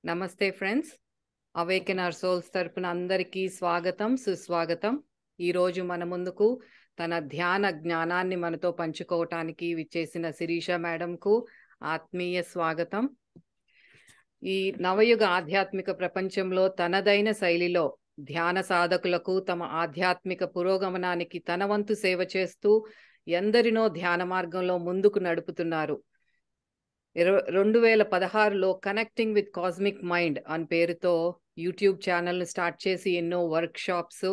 నమస్తే friends, awaken our souls తరపున అందరికీ స్వాగతం, సుస్వాగతం. ఈరోజు మన ముందుకు తన ధ్యాన జ్ఞానాన్ని మనతో పంచుకోవటానికి విచ్చేసిన శిరీష మేడంకు ఆత్మీయ స్వాగతం. ఈ నవయుగ ఆధ్యాత్మిక ప్రపంచంలో తనదైన శైలిలో ధ్యాన సాధకులకు తమ ఆధ్యాత్మిక పురోగమనానికి తన వంతు సేవ చేస్తూ ఎందరినో ధ్యాన మార్గంలో ముందుకు నడుపుతున్నారు. 2016లో కనెక్టింగ్ విత్ కాస్మిక్ మైండ్ అని పేరుతో యూట్యూబ్ ఛానల్ని స్టార్ట్ చేసి ఎన్నో వర్క్ షాప్స్,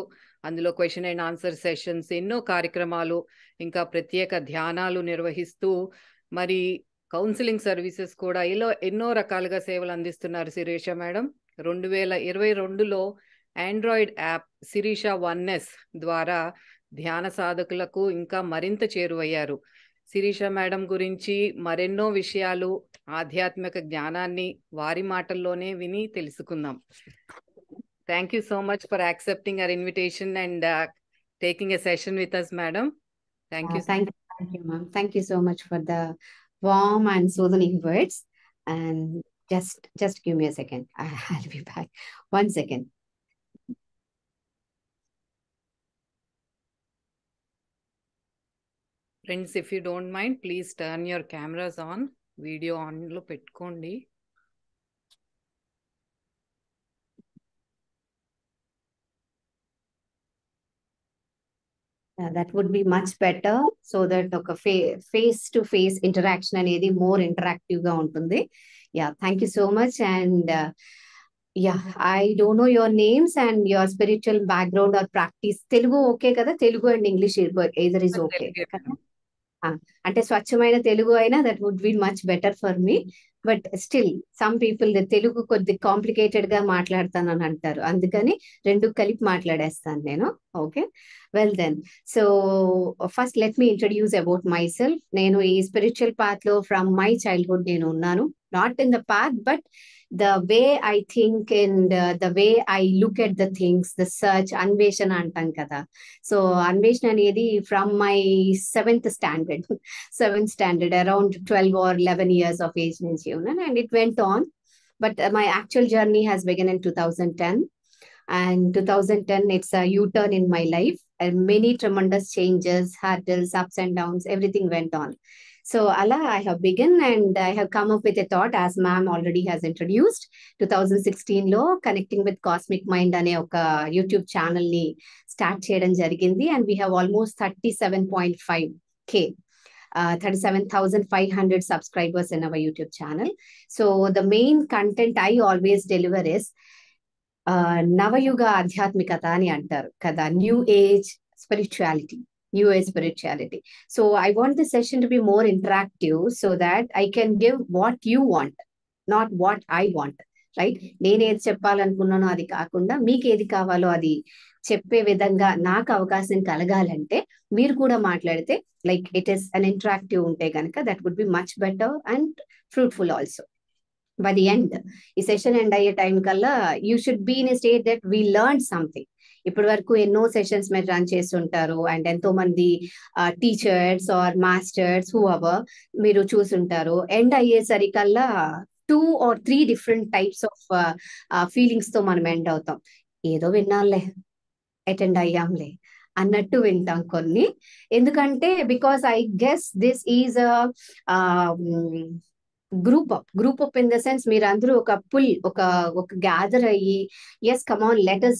అందులో క్వశ్చన్ అండ్ ఆన్సర్ సెషన్స్, ఎన్నో కార్యక్రమాలు, ఇంకా ప్రత్యేక ధ్యానాలు నిర్వహిస్తూ మరి కౌన్సిలింగ్ సర్వీసెస్ కూడా ఇలా ఎన్నో రకాలుగా సేవలు అందిస్తున్నారు శిరీష మేడం. 2022లో ఆండ్రాయిడ్ యాప్ శిరీష వన్నెస్ ద్వారా ధ్యాన సాధకులకు ఇంకా మరింత చేరువయ్యారు. శిరీష మేడం గురించి మరెన్నో విషయాలు, ఆధ్యాత్మిక జ్ఞానాన్ని వారి మాటల్లోనే విని తెలుసుకుందాం. Thank you so much for accepting hour invitation and taking a session with us, madam. Thank you. Thank you, ma'am. Thank you so much for the warm and soothing words. And just give me a second. I'll be back. 1 second. Friends, if you don't mind, please turn your cameras on. Video on lo pettukondi. That would be much better, so that ఒక face to face interaction అనేది more interactive గా ఉంటుంది. Yeah, thank you so much. And yeah, I don't know your names and your spiritual background or practice. Telugu okay కదా? Telugu and English either is okay. అంటే స్వచ్ఛమైన తెలుగు అయినా that would be much better for me. But still, some people Telugu కొద్ది complicated గా మాట్లాడతానని అంటారు, అందుకని రెండు కలిపి మాట్లాడేస్తాను నేను. Okay, well then. So first let me introduce about myself. నేను ఈ స్పిరిచువల్ పాత్ లో ఫ్రమ్ మై చైల్డ్హుడ్ నేను ఉన్నాను. Not in the path, but the way I think and the way I look at the things, the search, అన్వేషణ అంటాం కదా. So అన్వేషణ అనేది from my seventh standard around 12 or 11 years of age నుంచి ఉన్నాను. And it went on, but my actual journey has begun in 2010. And 2010, it's a U-turn in my life, and many tremendous changes, hurdles, ups and downs, everything went on. So Allah, I have begun and I have come up with a thought, as ma'am already has introduced. 2016లో connecting with cosmic mind అనే ఒక YouTube channel ని start చేయడం జరిగింది. And we have almost 37.5K 37,500 subscribers in our YouTube channel. So the main content I always deliver is నవయుగ ఆధ్యాత్మికత అని అంటారు కదా, new age spirituality. So I want the session to be more interactive, so that I can give what you want, not what I want, right? నేను ఏది చెప్పాలనుకున్నానో అది కాకుండా మీకు ఏది కావాలో అది చెప్పే విధంగా నాకు అవకాశం కలగాలంటే మీరు కూడా మాట్లాడితే, like it is an interactive ఉంటే కనుక, that would be much better and fruitful also. By the end, ఈ సెషన్ ఎండ్ అయ్యే టైం కల్లా you should be in a state that we learn something. ఇప్పటి వరకు ఎన్నో సెషన్స్ మీరు రన్ చేస్తుంటారు, అండ్ ఎంతో మంది teachers or masters whoever మీరు చూసుంటారు. ఎండ్ అయ్యేసరికల్లా 2 or 3 different types of feelings తో మనం ఎండ్ అవుతాం. ఏదో విన్నాంలే, అటెండ్ అయ్యాంలే అన్నట్టు వింటాం కొన్ని. ఎందుకంటే because I guess this is group up in the sense, మీరందరూ ఒక పుల్, ఒక గ్యాదర్ అయ్యి, yes come on let us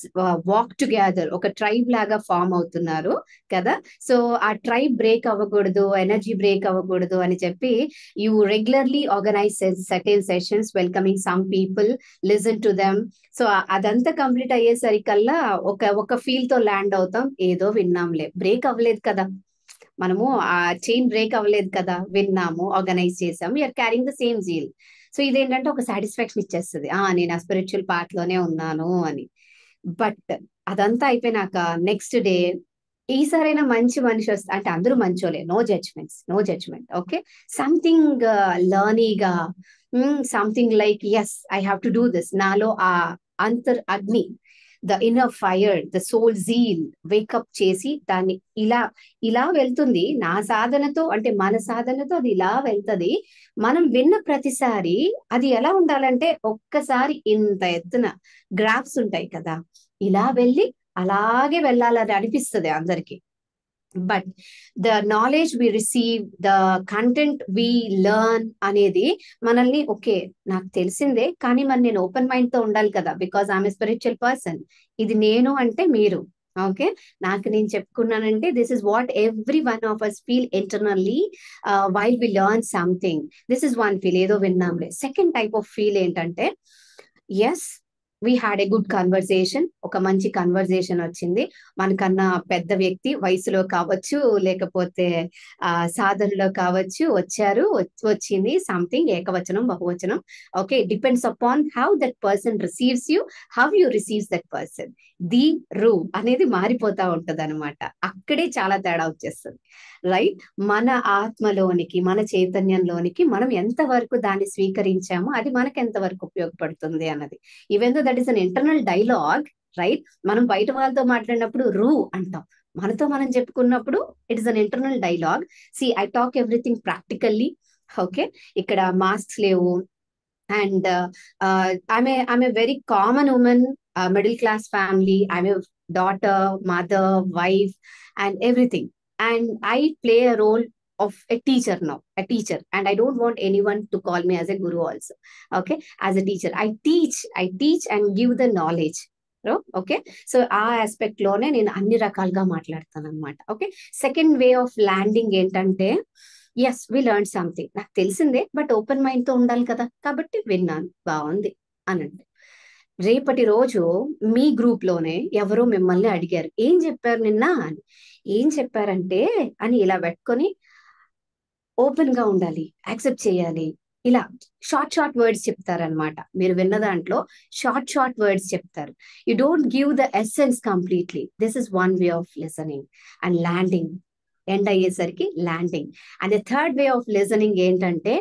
walk together, ఒక ట్రైబ్ లాగా ఫామ్ అవుతున్నారు కదా. సో ఆ ట్రైబ్ బ్రేక్ అవ్వకూడదు, ఎనర్జీ బ్రేక్ అవ్వకూడదు అని చెప్పి you regularly organise certain sessions, welcoming some people, listen to them. So అదంతా కంప్లీట్ అయ్యేసరికల్లా ఒక ఫీల్ తో ల్యాండ్ అవుతాం. ఏదో విన్నాంలే, బ్రేక్ అవ్వలేదు కదా, మనము ఆ చైన్ బ్రేక్ అవ్వలేదు కదా, విన్నాము, ఆర్గనైజ్ చేసాము, you're carrying the same zeal. So ఇదేంటంటే ఒక సాటిస్ఫాక్షన్ ఇచ్చేస్తుంది, నేను ఆ స్పిరిచువల్ పాత్ లోనే ఉన్నాను అని. బట్ అదంతా అయిపోయినాక నెక్స్ట్ డే ఈసారైనా మంచి మనిషి వస్తే, అంటే అందరూ మంచోలే, నో జడ్జ్మెంట్, ఓకే, సంథింగ్ లర్నీగా, something like yes I have to do this, నాలో ఆ అగ్ని the inner fire, the soul zeal wake up చేసి దాన్ని ఇలా ఇలా వెళ్తుంది. నా సాధనతో అంటే మన సాధనతో అది ఇలా వెళ్తది. మనం విన్న ప్రతిసారి అది ఎలా ఉండాలంటే ఒక్కసారి ఇంత ఎత్తున గ్రాఫ్స్ ఉంటాయి కదా, ఇలా వెళ్ళి అలాగే వెళ్ళాలని అనిపిస్తుంది అందరికి. But the knowledge we receive, the content we learn అనేది మనల్ని ఓకే నాకు తెలిసిందే, కానీ మరి నేను ఓపెన్ మైండ్ తో ఉండాలి కదా, because I'm a spiritual person. ఇది నేను అంటే మీరు, ఓకే, నాకు నేను చెప్పుకున్నానంటే this is what every one of us feel internally while we learn something. This is one feel, ఏదో విన్నాంలే. సెకండ్ టైప్ ఆఫ్ ఫీల్ ఏంటంటే yes we had a good conversation, ఒక మంచి కన్వర్సేషన్ వచ్చింది, మనకన్నా పెద్ద వ్యక్తి వయసులో కావచ్చు లేకపోతే సాధనలో కావచ్చు వచ్చారు, వచ్చింది సంథింగ్, ఏకవచనం బహువచనం, okay, depends upon how that person receives you, how you receives that person. The రూ అనేది మారిపోతా ఉంటది అనమాట. అక్కడే చాలా తేడా వచ్చేస్తుంది, రైట్? మన ఆత్మలోనికి, మన చైతన్యంలోనికి మనం ఎంతవరకు దాన్ని స్వీకరించామో అది మనకు ఎంతవరకు ఉపయోగపడుతుంది అన్నది. Even though that is an internal dialogue, right? మనం బయట వాళ్ళతో మాట్లాడినప్పుడు రూ అంటాం, మనతో మనం చెప్పుకున్నప్పుడు it is an internal dialogue. See I talk everything practically, okay, ఇక్కడ మాస్క్స్ లేవు, అండ్ ఆమె very common women, middle class family, ఆమె daughter, mother, wife and everything. And I play a role of a teacher now, a teacher, and I don't want anyone to call me as a guru also, okay? As a teacher, I teach and give the knowledge, okay? So ఆ aspect లోనే నేను అన్ని రకాలుగా మాట్లాడతాను అనమాట, okay? Second way of landing ఏంటంటే yes వి learn something, నాకు తెలిసిందే బట్ ఓపెన్ మైండ్ తో ఉండాలి కదా, కాబట్టి విన్నాను, బాగుంది అనండి. రేపటి రోజు మీ గ్రూప్ లోనే ఎవరో మిమ్మల్ని అడిగారు ఏం చెప్పారు నిన్న అని, ఏం చెప్పారంటే అని ఇలా పెట్టుకొని ఓపెన్ గా ఉండాలి, యాక్సెప్ట్ చేయాలి, ఇలా షార్ట్ వర్డ్స్ చెప్తారనమాట. మీరు విన్న దాంట్లో షార్ట్ వర్డ్స్ చెప్తారు. You don't give the essence completely. This is one way of listening and landing. End అయ్యేసరికి landing. And the third way of listening ఏంటంటే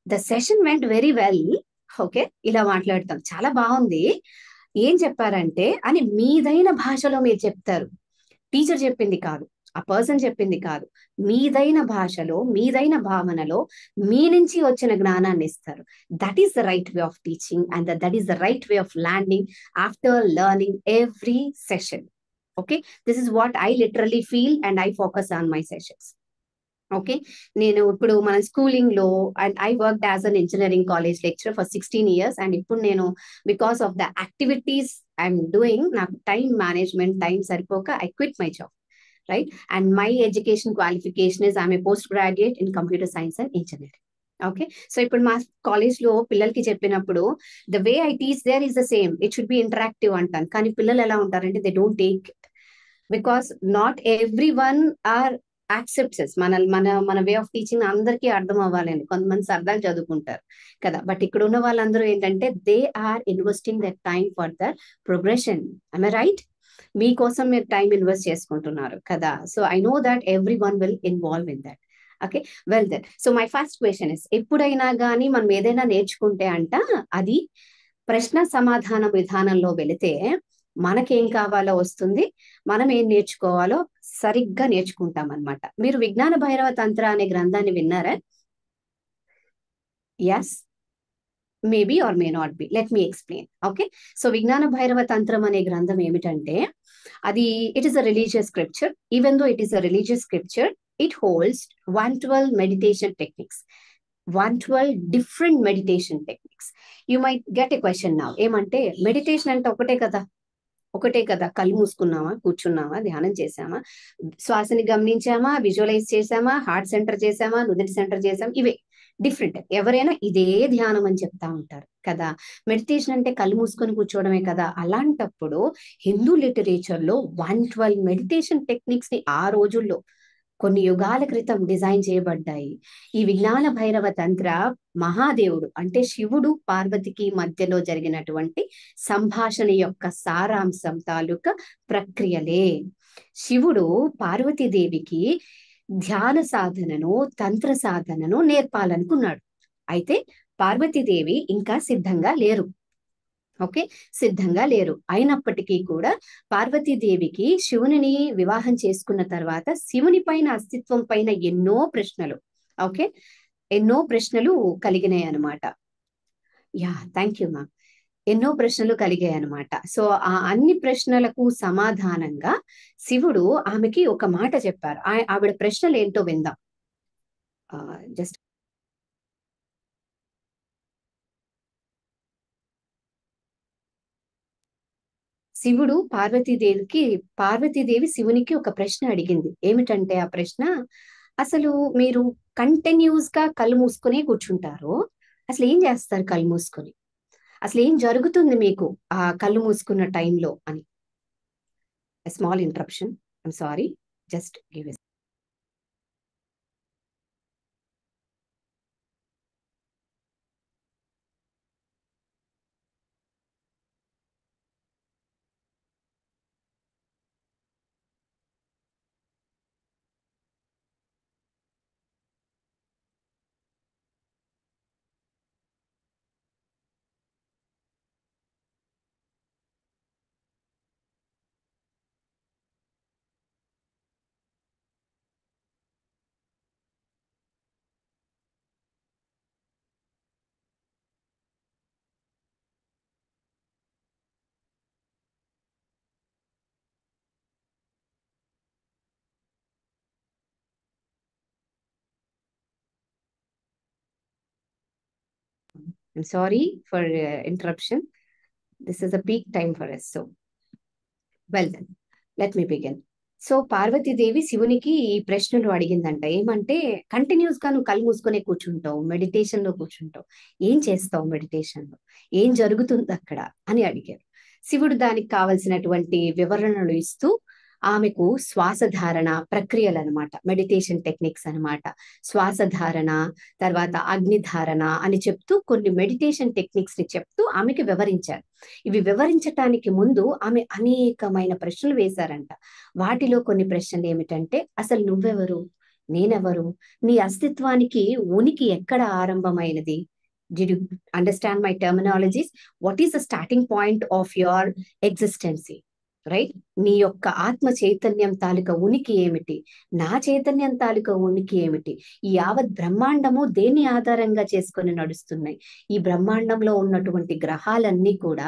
the session went very well, okay, ఇలా మాట్లాడతాం, చాలా బాగుంది, ఏం చెప్పారంటే అని మీదైన భాషలో మీరు చెప్తారు. టీచర్ చెప్పింది కాదు, ఆ పర్సన్ చెప్పింది కాదు, మీదైన భాషలో, మీదైన భావనలో మీ నుంచి వచ్చిన జ్ఞానాన్ని ఇస్తారు. That is the right way of teaching and that is the right way of landing after learning every session. Okay, this is what I literally feel and I focus on my sessions. Okay, నేను ఇప్పుడు మన schooling లో and I work as an engineering college lecturer for 16 years, and ఇప్పుడు నేను because of the activities I'm doing, నాకు time management, time సరిపోక I quit my job, right? And my education qualification is I'm a post graduate in computer science and engineering. Okay, so ఇప్పుడు మా college లో పిల్లలకి చెప్పినప్పుడు the way I teach there is the same, it should be interactive అంటాను, కానీ పిల్లలు ఎలా ఉంటారంటే they don't take it, because not everyone are accepts మన మన మన వే ఆఫ్ టీచింగ్ అందరికీ అర్థం అవ్వాలని కొంతమంది సరదాలు చదువుకుంటారు కదా, బట్ ఇక్కడ ఉన్న వాళ్ళందరూ ఏంటంటే they are investing that time for the progression. I right? మీకోసం మీరు టైం ఇన్వెస్ట్ చేసుకుంటున్నారు కదా, so I know that everyone will involve in that. Okay, well then, so my first question is, ఎప్పుడైనా కానీ మనం ఏదైనా నేర్చుకుంటే అంట అది ప్రశ్న సమాధాన విధానంలో వెళితే మనకేం కావాలో వస్తుంది, మనం ఏం నేర్చుకోవాలో సరిగ్గా నేర్చుకుంటాం అనమాట. మీరు విజ్ఞాన భైరవ తంత్ర అనే గ్రంథాన్ని విన్నారా? Yes, maybe or may not be, let me explain. Okay, so Vigyana Bhairava Tantram అనే గ్రంథం ఏమిటంటే అది it is a religious scripture. Even though it is a religious scripture, it holds 112 meditation techniques, 112 different meditation techniques. You might get a question now, ఏమంటే meditation అంటే ఒకటే కదా, కళ్ళు మూసుకున్నామా, కూర్చున్నామా, ధ్యానం చేసామా, శ్వాసని గమనించామా, విజువలైజ్ చేసామా, హార్ట్ సెంటర్ చేసామా, నుదిటి సెంటర్ చేసామా, ఇవే డిఫరెంట్. ఎవరైనా ఇదే ధ్యానం అని చెప్తా ఉంటారు కదా, మెడిటేషన్ అంటే కళ్ళు మూసుకొని కూర్చోవడమే కదా. అలాంటప్పుడు హిందూ లిటరేచర్ లో 112 మెడిటేషన్ టెక్నిక్స్ ని ఆ రోజుల్లో కొన్ని యుగాల క్రితం డిజైన్ చేయబడ్డాయి. ఈ విజ్ఞాన భైరవ తంత్ర మహాదేవుడు అంటే శివుడు పార్వతికి మధ్యలో జరిగినటువంటి సంభాషణ యొక్క సారాంశం తాలూకా ప్రక్రియలే. శివుడు పార్వతీదేవికి ధ్యాన సాధనను, తంత్ర సాధనను నేర్పాలనుకున్నాడు. అయితే పార్వతీదేవి ఇంకా సిద్ధంగా లేరు. ఓకే, సిద్ధంగా లేరు. అయినప్పటికీ కూడా పార్వతీదేవికి శివునిని వివాహం చేసుకున్న తర్వాత శివుని పైన అస్తిత్వం పైన ఎన్నో ప్రశ్నలు, ఓకే, ఎన్నో ప్రశ్నలు కలిగినాయి అనమాట. Thank you ma'am. ఎన్నో ప్రశ్నలు కలిగాయి అనమాట. సో ఆ అన్ని ప్రశ్నలకు సమాధానంగా శివుడు ఆమెకి ఒక మాట చెప్పారు. ఆవిడ ప్రశ్నలు ఏంటో విందాం. జస్ట్ పార్వతీదేవి శివునికి ఒక ప్రశ్న అడిగింది. ఏమిటంటే ఆ ప్రశ్న, అసలు మీరు కంటిన్యూస్ గా కళ్ళు మూసుకుని కూర్చుంటారు, అసలు ఏం చేస్తారు కళ్ళు మూసుకొని, అసలు ఏం జరుగుతుంది మీకు ఆ కళ్ళు మూసుకున్న టైంలో అని. Small interruption, I'm sorry, just give a. I'm sorry for interruption. This is a peak time for us. So, well then, let me begin. So Parvatidevi శివునికి ఈ ప్రశ్నలు అడిగిందంట. ఏమంటే, కంటిన్యూస్ గా నువ్వు కళ్ళు మూసుకునే కూర్చుంటావు, మెడిటేషన్ లో కూర్చుంటావు, ఏం చేస్తావు మెడిటేషన్ లో, ఏం జరుగుతుంది అక్కడ అని అడిగారు. శివుడు దానికి కావలసినటువంటి వివరణలు ఇస్తూ ఆమెకు శ్వాసధారణ ప్రక్రియలు అనమాట, మెడిటేషన్ టెక్నిక్స్ అనమాట. శ్వాసధారణ, తర్వాత అగ్నిధారణ అని చెప్తూ కొన్ని మెడిటేషన్ టెక్నిక్స్ ని చెప్తూ ఆమెకి వివరించారు. ఇవి వివరించటానికి ముందు ఆమె అనేకమైన ప్రశ్నలు వేశారంట. వాటిలో కొన్ని ప్రశ్నలు ఏమిటంటే, అసలు నువ్వెవరు, నేనెవరు, నీ అస్తిత్వానికి ఉనికి ఎక్కడ ఆరంభమైనది? Did you understand my terminologies? What is the starting point of your existence? Right, నీ యొక్క ఆత్మ చైతన్యం తాలూకా ఉనికి ఏమిటి, నా చైతన్యం తాలూకా ఉనికి ఏమిటి, ఈ యావత్ బ్రహ్మాండము దేన్ని ఆధారంగా చేసుకొని నడుస్తున్నాయి, ఈ బ్రహ్మాండంలో ఉన్నటువంటి గ్రహాలన్నీ కూడా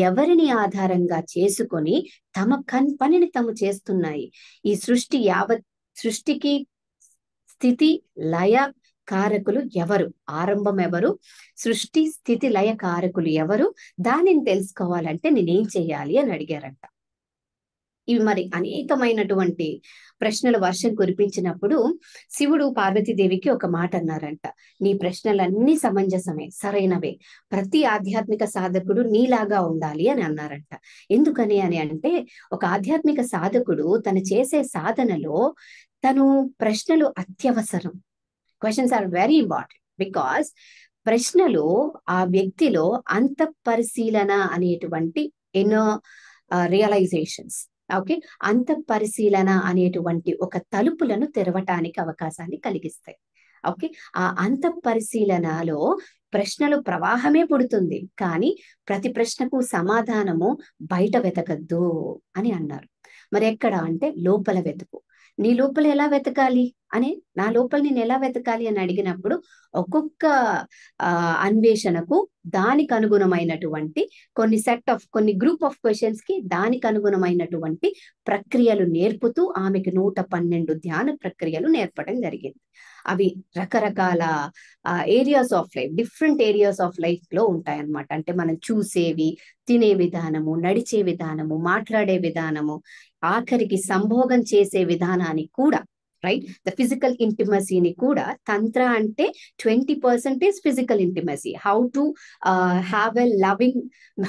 ఎవరిని ఆధారంగా చేసుకొని తమ పనిని తాము చేస్తున్నాయి, ఈ సృష్టికి స్థితి లయ కారకులు ఎవరు, ఆరంభం ఎవరు, సృష్టి స్థితి లయ కారకులు ఎవరు, దానిని తెలుసుకోవాలంటే నేనేం చెయ్యాలి అని అడిగారంట. ఇవి మరి అనేకమైనటువంటి ప్రశ్నల వర్షం కురిపించినప్పుడు శివుడు పార్వతీదేవికి ఒక మాట అన్నారంట. నీ ప్రశ్నలన్నీ సమంజసమే, సరైనవే, ప్రతి ఆధ్యాత్మిక సాధకుడు నీలాగా ఉండాలి అని అన్నారంట. ఎందుకని అని అంటే, ఒక ఆధ్యాత్మిక సాధకుడు తను చేసే సాధనలో తను ప్రశ్నలు అత్యవసరం. Questions are very important because ప్రశ్నలు ఆ వ్యక్తిలో అంతఃపరిశీలన అనేటువంటి ఎన్నో రియలైజేషన్స్, ఓకే, అంతఃపరిశీలన అనేటువంటి ఒక తలుపులను తెరవటానికి అవకాశాన్ని కలిగిస్తాయి. ఓకే, ఆ అంతఃపరిశీలనలో ప్రశ్నలు ప్రవాహమే పుడుతుంది, కానీ ప్రతి ప్రశ్నకు సమాధానము బయట వెతకద్దు అని అన్నారు. మరి ఎక్కడ అంటే, లోపల వెతుకు. నీ లోపల ఎలా వెతకాలి అని, నా లోపల నేను ఎలా వెతకాలి అని అడిగినప్పుడు ఒక్కొక్క అన్వేషణకు దానికి అనుగుణమైనటువంటి కొన్ని గ్రూప్ ఆఫ్ క్వశ్చన్స్ కి దానికి అనుగుణమైనటువంటి ప్రక్రియలు నేర్పుతూ ఆమెకు 112 ధ్యాన ప్రక్రియలు నేర్పడం జరిగింది. అవి రకరకాల areas of life, different areas of life లో ఉంటాయన్నమాట. అంటే మనం చూసేవి, తినే విధానము, నడిచే విధానము, మాట్లాడే విధానము, ఆఖరికి సంభోగం చేసే విధానాన్ని కూడా, రైట్, ద ఫిజికల్ ఇంటిమసీని కూడా. తంత్ర అంటే 20% physical intimacy, how to have a loving,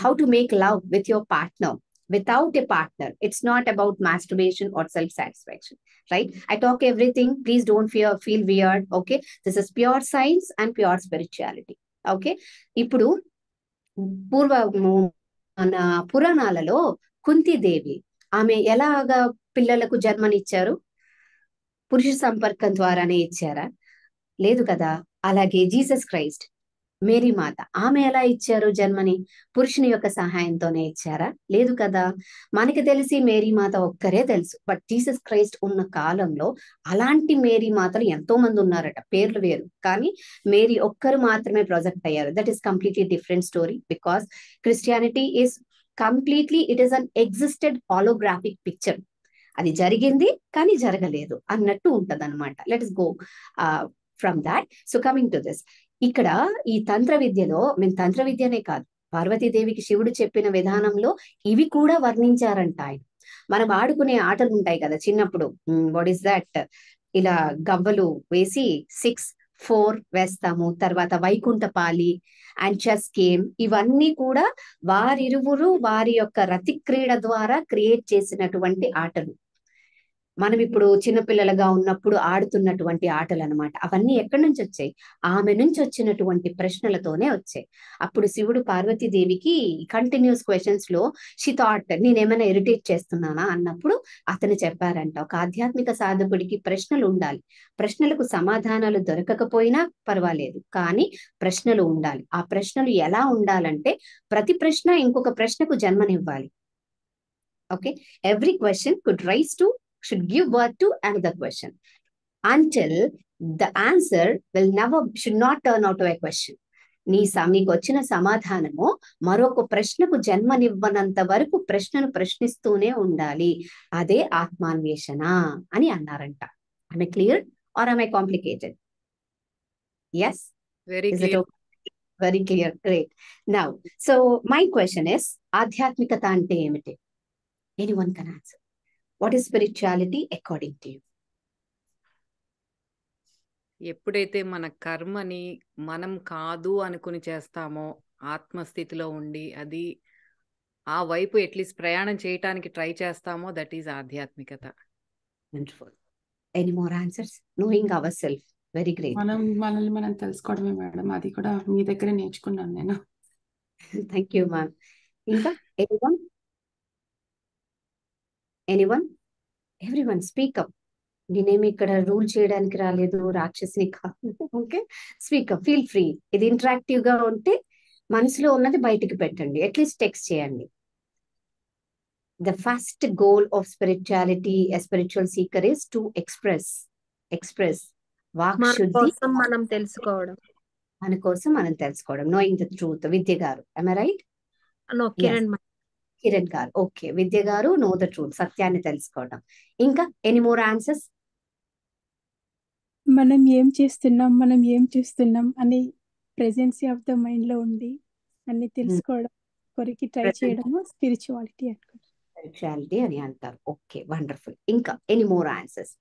how to make love with your partner without a partner. It's not about masturbation or self-satisfaction, right? I talk everything, please don't feel weird, okay? This is pure science and pure spirituality, okay? ఇప్పుడు మన పురాణాలలో కుంతీదేవి, ఆమె ఎలాగా పిల్లలకు జన్మనిచ్చారు? పురుష సంపర్కం ద్వారానే ఇచ్చారా? లేదు కదా. అలాగే జీసస్ క్రైస్ట్ మేరీ మాత, ఆమె ఎలా ఇచ్చారు జన్మని? పురుషుని యొక్క సహాయంతోనే ఇచ్చారా? లేదు కదా. మనకి తెలిసి మేరీ మాత ఒక్కరే తెలుసు, బట్ జీసస్ క్రైస్ట్ ఉన్న కాలంలో అలాంటి మేరీ మాతలు ఎంతో మంది ఉన్నారట, పేర్లు వేరు, కానీ మేరీ ఒక్కరు మాత్రమే ప్రొజెక్ట్ అయ్యారు. That is completely different story, because Christianity is completely, it is an existed holographic picture. అది జరిగింది కానీ జరగలేదు అన్నట్టు ఉంటది అనమాట. Let us go from that. So coming to this, ఇక్కడ ఈ తంత్ర విద్యలో, మేము తంత్ర విద్యనే కాదు, పార్వతీదేవికి శివుడు చెప్పిన విధానంలో ఇవి కూడా వర్ణించారంట ఆయన. మనం ఆడుకునే ఆటలు ఉంటాయి కదా చిన్నప్పుడు, వాట్ ఈస్ దట్, ఇలా గవ్వలు వేసి 6-4 వేస్తాము, తర్వాత వైకుంఠపాలి అండ్ చెస్ గేమ్, ఇవన్నీ కూడా వారిరువురు వారి యొక్క రతి క్రీడ ద్వారా క్రియేట్ చేసినటువంటి ఆటలు. మనం ఇప్పుడు చిన్నపిల్లలుగా ఉన్నప్పుడు ఆడుతున్నటువంటి ఆటలు అనమాట. అవన్నీ ఎక్కడి నుంచి వచ్చాయి? ఆమె నుంచి వచ్చినటువంటి ప్రశ్నలతోనే వచ్చాయి. అప్పుడు శివుడు పార్వతీదేవికి కంటిన్యూస్ క్వశ్చన్స్ లో షీ థాట్, నేనేమైనా ఇరిటేట్ చేస్తున్నానా అన్నప్పుడు అతను చెప్పారంట, ఒక ఆధ్యాత్మిక సాధకుడికి ప్రశ్నలు ఉండాలి. ప్రశ్నలకు సమాధానాలు దొరకకపోయినా పర్వాలేదు, కానీ ప్రశ్నలు ఉండాలి. ఆ ప్రశ్నలు ఎలా ఉండాలంటే, ప్రతి ప్రశ్న ఇంకొక ప్రశ్నకు జన్మనివ్వాలి. Okay, every question could raise to, should give birth to another question until the answer should not turn out to a question. నీకు వచ్చిన సమాధానము మరొక ప్రశ్నకు జన్మనివ్వనంత వరకు ప్రశ్నను ప్రశ్నిస్తూనే ఉండాలి. అదే ఆత్మాన్వేషణ అని అన్నారంట. Am I clear or am I complicated? Yes, very is it clear. okay? Very clear. Great. Now, so my question is, ఆధ్యాత్మికత అంటే ఏమిటి? Anyone can answer. What is spirituality according to you? ఎప్పుడైతే మన కర్మని మనం కాదు అనుకుని చేస్తామో, ఆత్మస్థితిలో ఉండి అది ఆ వైపు ఎట్లీస్ట్ ప్రయాణం చేయటానికి ట్రై చేస్తామో, దట్ ఈజ్ ఆధ్యాత్మికత. Wonderful. Any more answers? Knowing ourselves. Very great. మనల్ని మనం తెలుసుకోవడమే మేడం. అది కూడా మీ దగ్గరే నేర్చుకున్నాను నేను. Thank you, ma'am. ఇంకా anyone? Anyone? Everyone speak up. నేనేమి ఇక్కడ రూల్ చేయడానికి రాలేదు, రాక్షసిని కాదు. Okay, speak up, feel free. ఇది ఇంటరాక్టివ్ గా ఉంటే మనసులో ఉన్నది బయటికి పెట్టండి, అట్లీస్ట్ టెక్స్ట్ చేయండి. The first goal of spirituality, a spiritual seeker is to express walk శుద్ధి, మనం తెలుసుకోవడం, మన కోసం మనం తెలుసుకోవడం. Knowing the truth. విద్య గారు, am I right? కిరణ్ గారు, ఓకే. విద్య గారు, నో ద ట్రూత్, సత్యాన్ని తెలుసుకోవడం. ఇంకా ఎనీ మోర్ ఆన్సర్స్? మనం ఏం చేస్తున్నాం అని ప్రెజెన్సీ ఆఫ్ ద మైండ్ లో ఉండి అన్ని తెలుసుకోవడం కొరికి ట్రై చేయడము స్పిరిచువాలిటీ అనుకుంటారు. స్పిరిచువాలిటీ అని అంటారు. Okay, wonderful. ఇంకా ఎనీ మోర్ ఆన్సర్స్?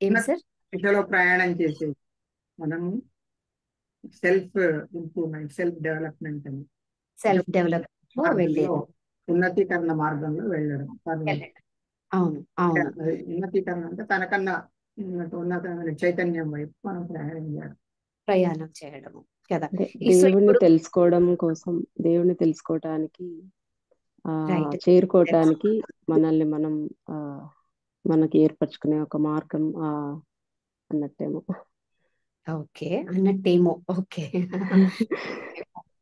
ఏం సార్? దిశలో ప్రయాణం చేసే మనము సెల్ఫ్ ఇంప్రూవ్మెంట్, సెల్ఫ్ డెవలప్మెంట్ అని, సెల్ఫ్ డెవలప్మెంట్ వెళ్ళేది, ఉన్నతీకరణ మార్గంలో వెళ్ళడం. అవును అవును. ఉన్నతీకరణ అంటే తనకన్నా ఉన్నతమైన చైతన్యం వైపు మనం ప్రయాణం చేయడము కదా. దేవుణ్ణి తెలుసుకోవడం కోసం, దేవుణ్ణి తెలుసుకోవటానికి చేరుకోవటానికి మనల్ని మనం మనకి ఏర్పరచుకునే ఒక మార్గం అన్నట్టేమో. ఓకే, అన్నట్టేమో. Okay,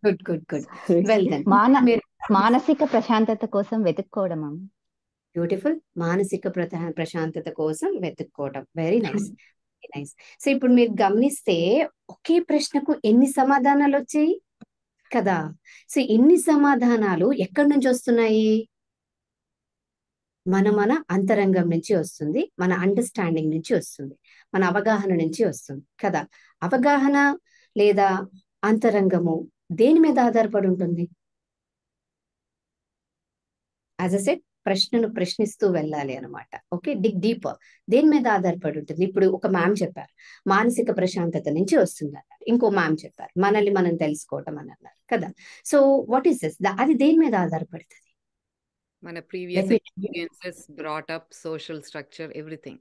good good good. Well then, మానసిక ప్రశాంతత కోసం వెతుక్కోవడం. బ్యూటిఫుల్. మానసిక ప్రశాంతత కోసం వెతుక్కోవడం. Very nice, very nice. So ఇప్పుడు మీరు గమనిస్తే ఒకే ప్రశ్నకు ఎన్ని సమాధానాలు వచ్చాయి కదా. సో ఇన్ని సమాధానాలు ఎక్కడి నుంచి వస్తున్నాయి? మన అంతరంగం నుంచి వస్తుంది, మన అండర్స్టాండింగ్ నుంచి వస్తుంది, మన అవగాహన నుంచి వస్తుంది కదా. అవగాహన లేదా అంతరంగము దేని మీద ఆధారపడి ఉంటుంది? యాజ్ అ సెట్, ప్రశ్నను ప్రశ్నిస్తూ వెళ్ళాలి అనమాట. ఓకే, డిగ్ డీపర్. దేని మీద ఆధారపడి ఉంటుంది? ఇప్పుడు ఒక మ్యామ్ చెప్పారు మానసిక ప్రశాంతత నుంచి వస్తుంది అన్నారు, ఇంకో మ్యామ్ చెప్పారు మనల్ని మనం తెలుసుకోవటం అని అన్నారు కదా. So what is this? అది దేని మీద ఆధారపడుతుంది? మన previous experiences, brought up, social structure, everything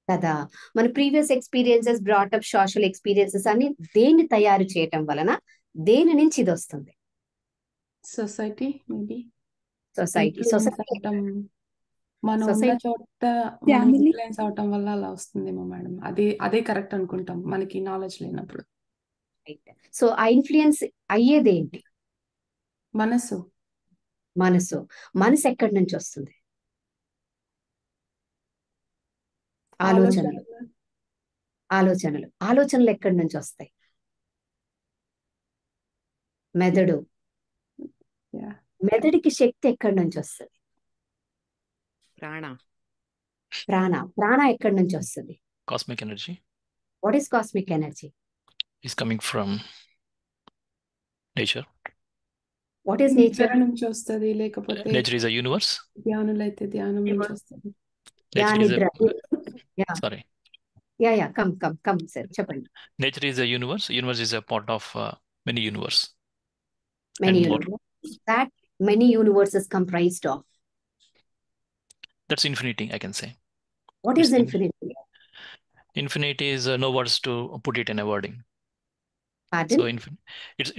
కదా. మన previous experiences, brought up, social experiences అని దేన్ని తయారు చేయటం వలన దేని నుంచి ఇది వస్తుంది? Society, maybe society. మనం ఉన్న సొసైటీ చోట మనం ఫ్యామిలీ ఇన్ఫ్లుయెన్స్ అవటం వల్ల అలా వస్తుందేమో మేడం. అదే కరెక్ట్ అనుకుంటాం మనకి నాలెడ్జ్ లేనప్పుడు. సో ఆ ఇన్ఫ్లుయెన్స్ అయ్యేదేంటి? మనసు మనసు ఎక్కడి నుంచి వస్తుంది? ఆలోచనలు ఆలోచనలు ఆలోచనలు ఎక్కడి నుంచి వస్తాయి? మెదడు. Yeah. మెదడుకి శక్తి ఎక్కడి నుంచి వస్తుంది? ప్రాణ ఎక్కడి నుంచి వస్తుంది? Cosmic energy what is cosmic energy? is coming from nature. What is నిద్ర నేచర్? నుంచి వస్తుంది, లేకపోతే Nature is a universe. ధ్యానులైతే ధ్యానం నుంచి వస్తుంది. Nature is నిద్ర. a sorry. Yeah come sir చెప్పండి. Nature is a universe. Universe is a part of many universe. Many And more. universes. That many universes comprised of. That's infinity, I can say. What is It's infinity? Infinity is no words to put it in a wording. Pardon? So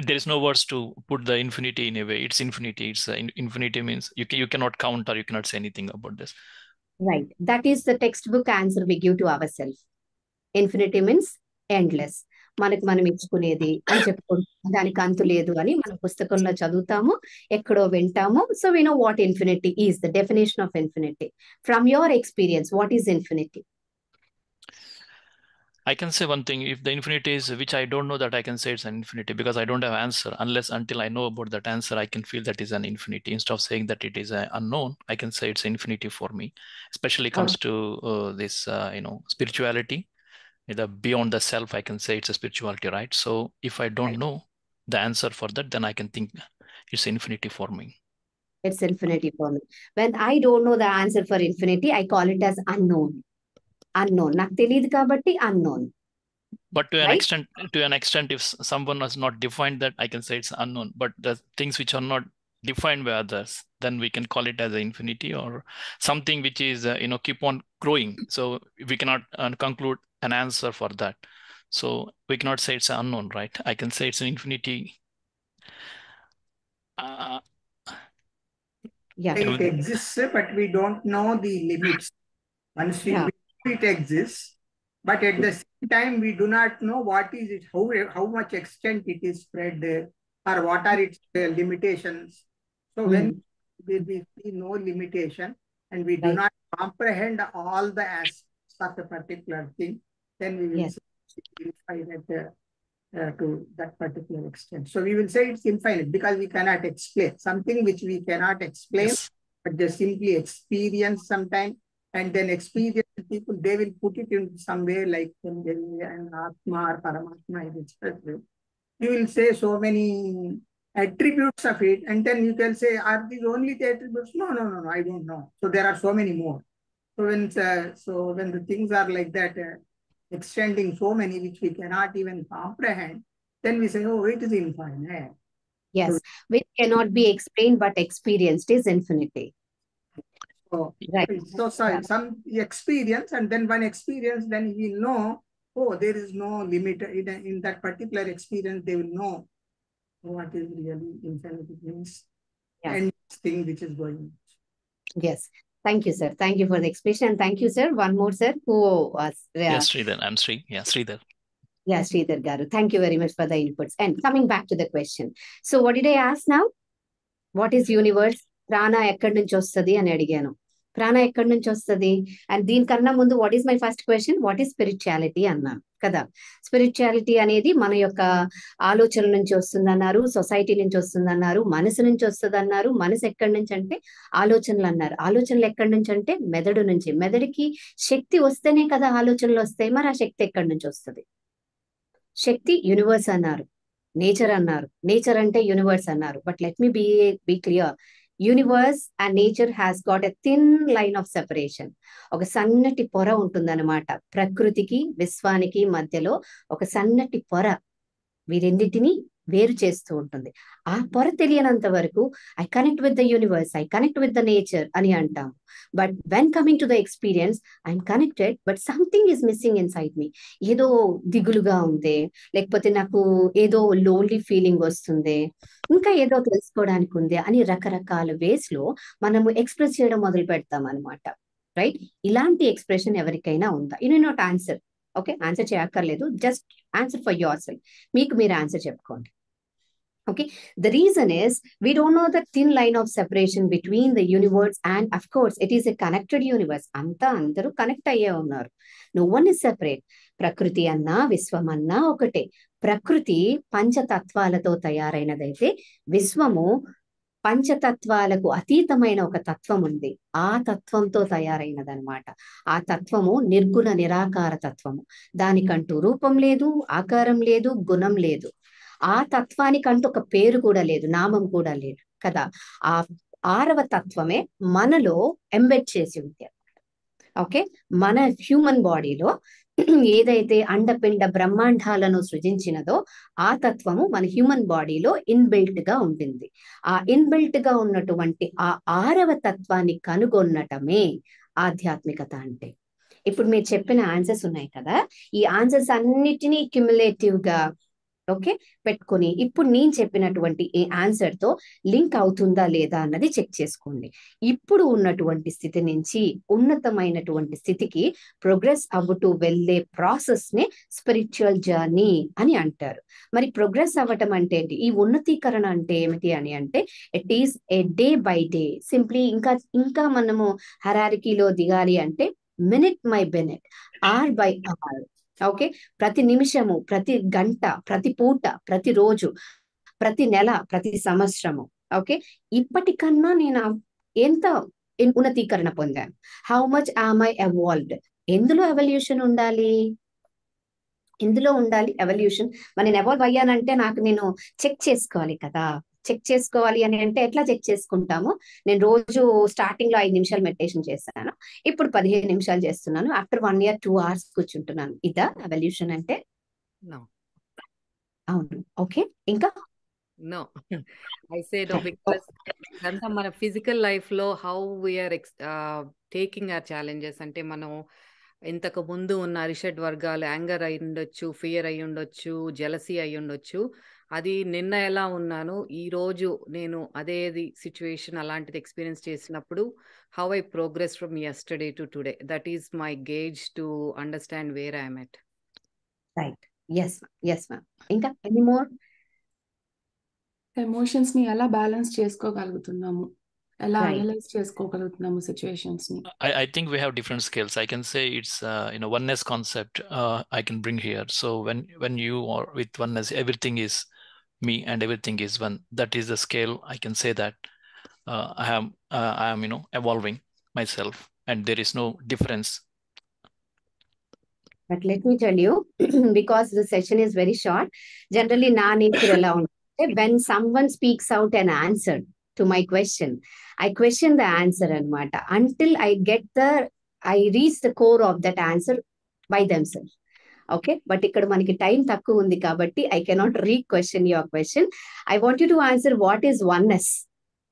there is no words to put the infinity in a way. It's infinity. It's infinity means you cannot count or you cannot say anything about this. Right. That is the textbook answer we give to ourselves. Infinity means endless. మనకు మనం ఇచ్చుకునేది అని చెప్పుకుంటాం. దానికి అంతు లేదు అని మన పుస్తకంలో చదువుతాము, ఎక్కడో వింటాము. So we know what infinity is, the definition of infinity. From your experience, what is infinity? I can say one thing. If the infinity is, which I don't know, that I can say it's an infinity because I don't have answer. Until I know about that answer, I can feel that is an infinity. Instead of saying that it is an unknown, I can say it's infinity for me. Especially comes to this, spirituality. The beyond the self, I can say it's a spirituality, right? So if I don't know the answer for that, then I can think it's infinity for me. It's infinity for me. When I don't know the answer for infinity, I call it as unknown. నాకు తెలియదు కాబట్టి unknown. But to Right? an extent, if someone has not defined that, I can say it's unknown. But the things which are not defined by others, then we can call it as an infinity or something which is keep on growing. So we cannot conclude an answer for that. So we cannot say it's unknown, right? I can say it's an infinity. Yeah. It exists, but we don't know the limits. Once we Yeah. believe it exists, but at the same time, we do not know what is it, how much extent it is spread, or what are its limitations. So when we see no limitation and we do Right. not comprehend all the aspects of a particular thing, then we will Yes. say it's infinite to that particular extent. So we will say it's infinite because we cannot explain something which we cannot explain, Yes. but just simply experience sometime. And then experienced people, they will put it in some way like and Atma or Paramatma is expressed. You will say so many attributes of it, and then you can say, are these only the attributes? No, I don't know. So there are so many more. So when the things are like that, extending so many which we cannot even comprehend, then we say, oh, it is infinite. Yes. Which cannot be explained but experienced is infinity. So, Right. so some experience, and then one experience, then we know, oh, there is no limit in that particular experience. They will know what is really infinity means, Yeah. and thing which is going on. Yes. Thank you, sir. Thank you for the explanation. And thank you, sir. One more, sir, who was Yes, Sridhar. I'm Sri. Yeah, Sridhar. Yeah, Sridhar Garu. Thank you very much for the inputs. And coming back to the question. So what did I ask now? What is universe? ప్రాణ ఎక్కడి నుంచి వస్తుంది అని అడిగాను. ప్రాణ ఎక్కడి నుంచి వస్తుంది అండ్ దీనికన్నా ముందు what is my first question, what is spirituality అన్నాను కదా. స్పిరిచువాలిటీ అనేది మన యొక్క ఆలోచనల నుంచి వస్తుందన్నారు, సొసైటీ నుంచి వస్తుందన్నారు, మనసు నుంచి వస్తుంది అన్నారు. మనసు ఎక్కడి నుంచి అంటే ఆలోచనలు అన్నారు. ఆలోచనలు ఎక్కడి నుంచి అంటే మెదడు నుంచి. మెదడుకి శక్తి వస్తేనే కదా ఆలోచనలు వస్తాయి. మరి ఆ శక్తి ఎక్కడి నుంచి వస్తుంది? శక్తి యూనివర్స్ అన్నారు, నేచర్ అన్నారు. నేచర్ అంటే యూనివర్స్ అన్నారు. But let me be clear, universe and nature has got a thin line of separation. ఒక సన్నటి పొర ఉంటుందన్నమాట. ప్రకృతికి విశ్వానికి మధ్యలో ఒక సన్నటి పొర. వీరెన్నిటిని వేరు చేస్తూ ఉంటుంది. ఆ పొర తెలియనంత వరకు I connect with the universe, I connect with the nature అని అంటాం. But when coming to the experience I'm connected but something is missing inside me. ఏదో దిగులుగా ఉంది, లేకపోతే నాకు ఏదో లోన్లీ ఫీలింగ్ వస్తుంది, ఇంకా ఏదో తెలుసుకోవడానికి ఉంది అని రకరకాల వేస్ లో మనము ఎక్స్ప్రెస్ చేయడం మొదలు పెడతాం అనమాట. రైట్? ఇలాంటి ఎక్స్ప్రెషన్ ఎవరికైనా ఉందా? You need not answer. Okay, answer చేయక్కర్లేదు, just answer for yourself. మీకు మీరు ఆన్సర్ చెప్పుకోండి. Okay, the reason is we don't know the thin line of separation between the universe, and of course it is a connected universe. anta andaru connect ayye unnaru, no one is separate. Prakriti anna viswam anna okate. Prakriti పంచతత్వాలతో తయారైనదైతే విశ్వము పంచతత్వాలకు అతీతమైన ఒక తత్వం ఉంది, ఆ తత్వంతో తయారైనదనమాట. ఆ తత్వము నిర్గుణ నిరాకార తత్వము. దానికంటూ రూపం లేదు, ఆకారం లేదు, గుణం లేదు. ఆ తత్వానికంటూ ఒక పేరు కూడా లేదు, నామం కూడా లేదు కదా. ఆ 6వ తత్వమే మనలో ఎంబెడ్ చేసి ఉంది. ఓకే, మన హ్యూమన్ బాడీలో ఏదైతే అండపిండ బ్రహ్మాండాలను సృజించినదో ఆ తత్వము మన హ్యూమన్ బాడీలో ఇన్బిల్ట్ గా ఉంటుంది. ఆ ఇన్బిల్ట్ గా ఉన్నటువంటి ఆ 6వ తత్వాన్ని కనుగొనటమే ఆధ్యాత్మికత అంటే. ఇప్పుడు మీరు చెప్పిన ఆన్సర్స్ ఉన్నాయి కదా, ఈ ఆన్సర్స్ అన్నిటినీ క్యుములేటివ్ గా ఓకే పెట్టుకొని ఇప్పుడు నేను చెప్పినటువంటి ఈ ఆన్సర్ తో లింక్ అవుతుందా లేదా అన్నది చెక్ చేసుకోండి. ఇప్పుడు ఉన్నటువంటి స్థితి నుంచి ఉన్నతమైనటువంటి స్థితికి ప్రోగ్రెస్ అవ్వటూ వెళ్ళే ప్రాసెస్ నే స్పిరిచువల్ జర్నీ అని అంటారు. మరి ప్రోగ్రెస్ అవ్వటం అంటే ఏంటి, ఈ ఉన్నతీకరణ అంటే ఏమిటి అని అంటే it is a day by day. Simply ఇంకా మనము హరారికీలో దిగాలి అంటే minute by minute, hour by hour. Okay, ప్రతి నిమిషము, ప్రతి గంట, ప్రతి పూట, ప్రతి రోజు, ప్రతి నెల, ప్రతి సంవత్సరము. ఓకే, ఇప్పటికన్నా నేను ఎంత ఉన్నతీకరణ పొందాను, how much am I evolved. ఎందులో ఎవల్యూషన్ ఉండాలి, ఎందులో ఉండాలి ఎవల్యూషన్. మరి నేను ఎవాల్వ్ అయ్యానంటే నాకు నేను చెక్ చేసుకోవాలి కదా. చెక్ చేసుకోవాలి అని అంటే ఎట్లా చెక్ చేసుకుంటాము, నేను రోజు స్టార్టింగ్ లో 5 నిమిషాలు మెడిటేషన్ చేస్తాను, ఇప్పుడు 15 నిమిషాలు చేస్తున్నాను, ఆఫ్టర్ 1 year 2 hours కూర్చుంటున్నాను. ఇదా ఎవల్యూషన్ అంటే? అవును. ఓకే, ఇంకా No, I say no because ఇదంతా మన ఫిజికల్ లైఫ్ లో how we're taking our challenges. అంటే మనం ఇంతకు ముందు ఉన్న అరిషడ్ వర్గాలు యాంగర్ అయి ఉండొచ్చు, ఫియర్ అయి ఉండొచ్చు, జెలసీ అయి ఉండొచ్చు. అది నిన్న ఎలా ఉన్నాను, ఈ రోజు నేను అదేది సిచ్యువేషన్ అలాంటిది ఎక్స్పీరియన్స్ చేసినప్పుడు how I progress from yesterday to today, that is my gauge to understand where I'm at. Right, yes ma'am. ఇంకా ఎనీ మోర్? ఎమోషన్స్ ని ఎలా బ్యాలెన్స్ చేసుకోగలుగుతున్నాము, ఎలా అనలైజ్ చేసుకోగలుగుతున్నాము సిచ్యువేషన్స్ ని. I think we have different scales. I can say it's oneness concept I can bring here. So when you are with oneness, everything is me and everything is one. That is the scale. I can say that I am evolving myself and there is no difference. But let me tell you, because the session is very short, generally na nature ela unte when someone speaks out an answer to my question, I question the answer anamata until I reach the core of that answer by themselves. Okay, but ఇక్కడ మనకి time తక్కువ ఉంది కాబట్టి I cannot re-question your question. I want you to answer what is oneness.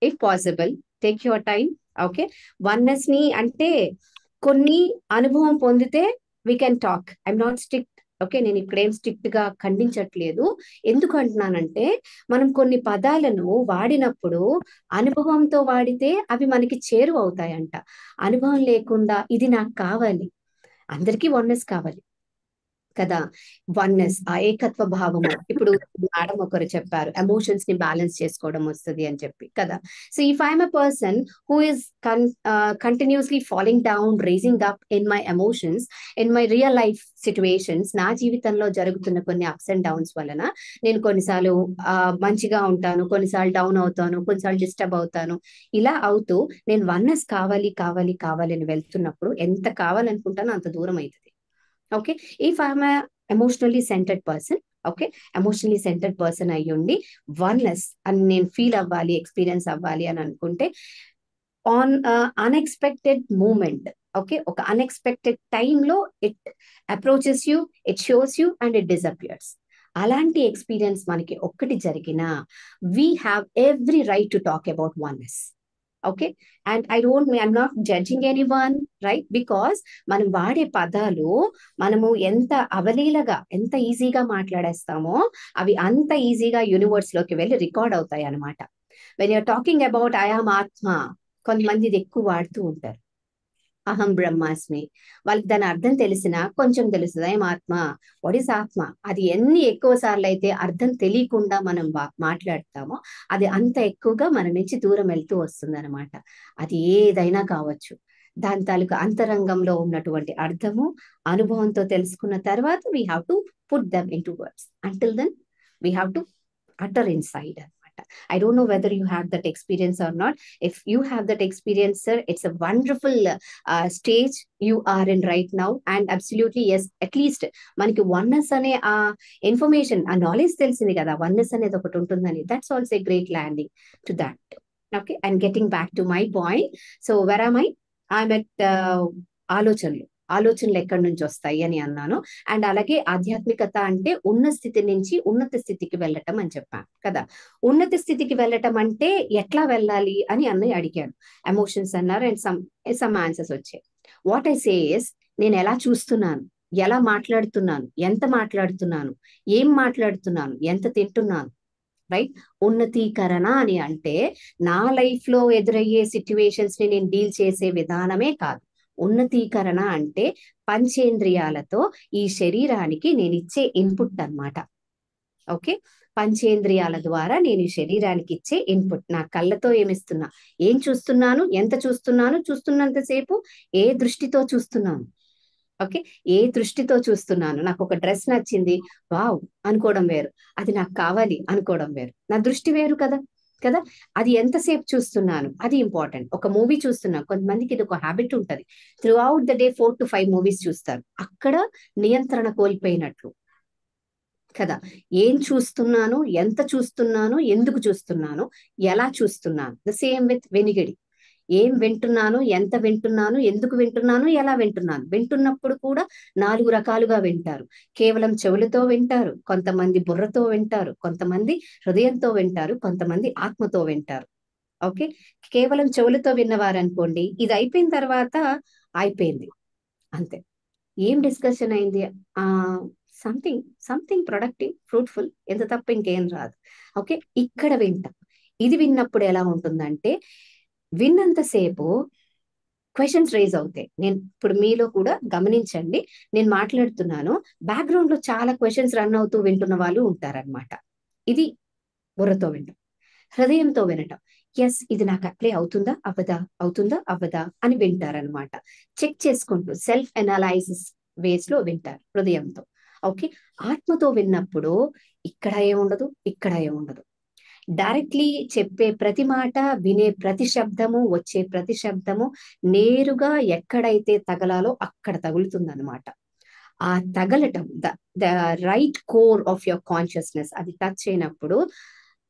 If possible, take your time. Okay, oneness ని అంటే కొన్ని అనుభవం పొందితే we can talk. I'm not strict. Okay, నేను ఇక్కడేం స్ట్రిక్ట్ గా ఖండించట్లేదు. ఎందుకు అంటున్నానంటే మనం కొన్ని పదాలను వాడినప్పుడు అనుభవంతో వాడితే అవి మనకి చేరువ అవుతాయంట. అనుభవం లేకుండా ఇది నాకు కావాలి, అందరికీ వన్నెస్ కావాలి కదా. వన్నెస్, ఆ ఏకత్వ భావము. ఇప్పుడు మేడం ఒకరు చెప్పారు ఎమోషన్స్ ని బ్యాలెన్స్ చేసుకోవడం వస్తుంది అని చెప్పి కదా. So if I'm a person who is continuously falling down, raising up in my emotions, in my real life situations, నా జీవితంలో జరుగుతున్న కొన్ని అప్స్ అండ్ డౌన్స్ వలన నేను కొన్నిసార్లు మంచిగా ఉంటాను, కొన్నిసార్లు డౌన్ అవుతాను, కొన్నిసార్లు డిస్టర్బ్ అవుతాను. ఇలా అవుతూ నేను వన్నెస్ కావాలి కావాలి కావాలి అని వెళ్తున్నప్పుడు ఎంత కావాలనుకుంటానో అంత దూరం అవుతుంది. Okay, if I'm a emotionally centered person, okay, emotionally centered person అయ్యుండి oneness అని నేను ఫీల్ అవ్వాలి, ఎక్స్పీరియన్స్ అవ్వాలి అని అనుకుంటే ఆన్ అన్ఎక్స్పెక్టెడ్ మూమెంట్, ఓకే, ఒక అన్ఎక్స్పెక్టెడ్ టైంలో it approaches you, it shows you and it disappears. అలాంటి ఎక్స్పీరియన్స్ మనకి ఒక్కటి జరిగినా we have every right to talk about oneness. Okay, and I'm not judging any one, right? Because మనం వాడే పదాలు మనము ఎంత అవలీలగా, ఎంత ఈజీగా మాట్లాడేస్తామో అవి అంత ఈజీగా యూనివర్స్ లోకి వెళ్ళి రికార్డ్ అవుతాయి అనమాట. When you're talking about I am ఆత్మ, కొంతమంది ఇది ఎక్కువ వాడుతూ ఉంటారు. అహం బ్రహ్మాస్మి, వాళ్ళకి దాని అర్థం తెలిసినా కొంచెం తెలుస్తుంది. ఏం ఆత్మ, వాట్ ఈస్ ఆత్మ? అది ఎన్ని ఎక్కువ సార్లు అయితే అర్థం తెలియకుండా మనం మాట్లాడతామో అది అంత ఎక్కువగా మన నుంచి దూరం వెళ్తూ వస్తుంది అనమాట. అది ఏదైనా కావచ్చు, దాని తాలూకు అంతరంగంలో ఉన్నటువంటి అర్థము అనుభవంతో తెలుసుకున్న తర్వాత we have to put them into words. Until then we have to utter inside. I don't know whether you have that experience or not. If you have that experience, sir, it's a wonderful stage you are in right now. And absolutely, yes, at least maniki oneness ane information, knowledge telisindi kada, oneness anedi okati untundani. That's also a great landing to that. Okay, and getting back to my point. So where am I? I'm at ఆలోచనలు ఎక్కడి నుంచి వస్తాయి అని అన్నాను. And అలాగే ఆధ్యాత్మికత అంటే ఉన్న స్థితి నుంచి ఉన్నత స్థితికి వెళ్ళటం అని చెప్పాను కదా. ఉన్నత స్థితికి వెళ్ళటం అంటే ఎట్లా వెళ్ళాలి అని అన్నయ్య అడిగాను. ఎమోషన్స్ అన్నారు అండ్ సమ్ ఆన్సర్స్ వచ్చాయి. వాట్ ఐ సే ఇస్, నేను ఎలా చూస్తున్నాను, ఎలా మాట్లాడుతున్నాను, ఎంత మాట్లాడుతున్నాను, ఏం మాట్లాడుతున్నాను, ఎంత తింటున్నాను, రైట్? ఉన్నతీకరణ అని అంటే నా లైఫ్ లో ఎదురయ్యే సిచ్యువేషన్స్ ని నేను డీల్ చేసే విధానమే కాదు. ఉన్నతీకరణ అంటే పంచేంద్రియాలతో ఈ శరీరానికి నేను ఇచ్చే ఇన్పుట్ అన్నమాట. ఓకే, పంచేంద్రియాల ద్వారా నేను ఈ శరీరానికి ఇచ్చే ఇన్పుట్. నా కళ్ళతో ఏమిస్తున్నా, ఏం చూస్తున్నాను, ఎంత చూస్తున్నాను, చూస్తున్నంతసేపు ఏ దృష్టితో చూస్తున్నాను. ఓకే, ఏ దృష్టితో చూస్తున్నాను. నాకు ఒక డ్రెస్ నచ్చింది, వావ్ అనుకోవడం వేరు, అది నాకు కావాలి అనుకోవడం వేరు. నా దృష్టి వేరు కదా. అది ఎంతసేపు చూస్తున్నాను అది ఇంపార్టెంట్. ఒక మూవీ చూస్తున్నాను, కొంతమందికి ఇది ఒక హ్యాబిట్ ఉంటుంది, through out the day 4 to 5 movies చూస్తారు. అక్కడ నియంత్రణ కోల్పోయినట్లు కదా. ఏం చూస్తున్నాను, ఎంత చూస్తున్నాను, ఎందుకు చూస్తున్నాను, ఎలా చూస్తున్నాను. ద సేమ్ విత్ వెనిగడి. ఏం వింటున్నాను, ఎంత వింటున్నాను, ఎందుకు వింటున్నాను, ఎలా వింటున్నాను. వింటున్నప్పుడు కూడా 4 రకాలుగా వింటారు. కేవలం చెవులతో వింటారు, కొంతమంది బుర్రతో వింటారు, కొంతమంది హృదయంతో వింటారు, కొంతమంది ఆత్మతో వింటారు. ఓకే, కేవలం చెవులతో విన్నవారు అనుకోండి, ఇది అయిపోయిన తర్వాత అయిపోయింది అంతే. ఏం డిస్కషన్ అయింది, సంథింగ్ ప్రొడక్టివ్, ఫ్రూట్ఫుల్, ఎంత తప్ప ఇంకేం రాదు. ఓకే, ఇక్కడ వింటాం. ఇది విన్నప్పుడు ఎలా ఉంటుందంటే విన్నంతసేపు క్వశ్చన్స్ రేజ్ అవుతాయి. నేను ఇప్పుడు మీలో కూడా గమనించండి, నేను మాట్లాడుతున్నాను, బ్యాక్గ్రౌండ్ లో చాలా క్వశ్చన్స్ రన్ అవుతూ వింటున్న వాళ్ళు ఉంటారనమాట. ఇది బుర్రతో వినటం. హృదయంతో వినటం, ఎస్ ఇది నాకు అప్లై అవుతుందా అవ్వదా, అవుతుందా అవ్వదా అని వింటారనమాట. చెక్ చేసుకుంటూ సెల్ఫ్ ఎనాలైసిస్ వేస్ లో వింటారు హృదయంతో. ఓకే, ఆత్మతో విన్నప్పుడు ఇక్కడ ఏముండదు, ఇక్కడ ఏముండదు. డైరెక్ట్లీ చెప్పే ప్రతి మాట, వినే ప్రతి శబ్దము, వచ్చే ప్రతి శబ్దము నేరుగా ఎక్కడైతే తగలాలో అక్కడ తగులుతుందన్నమాట. ఆ తగలటం, the right core of your consciousness అది టచ్ అయినప్పుడు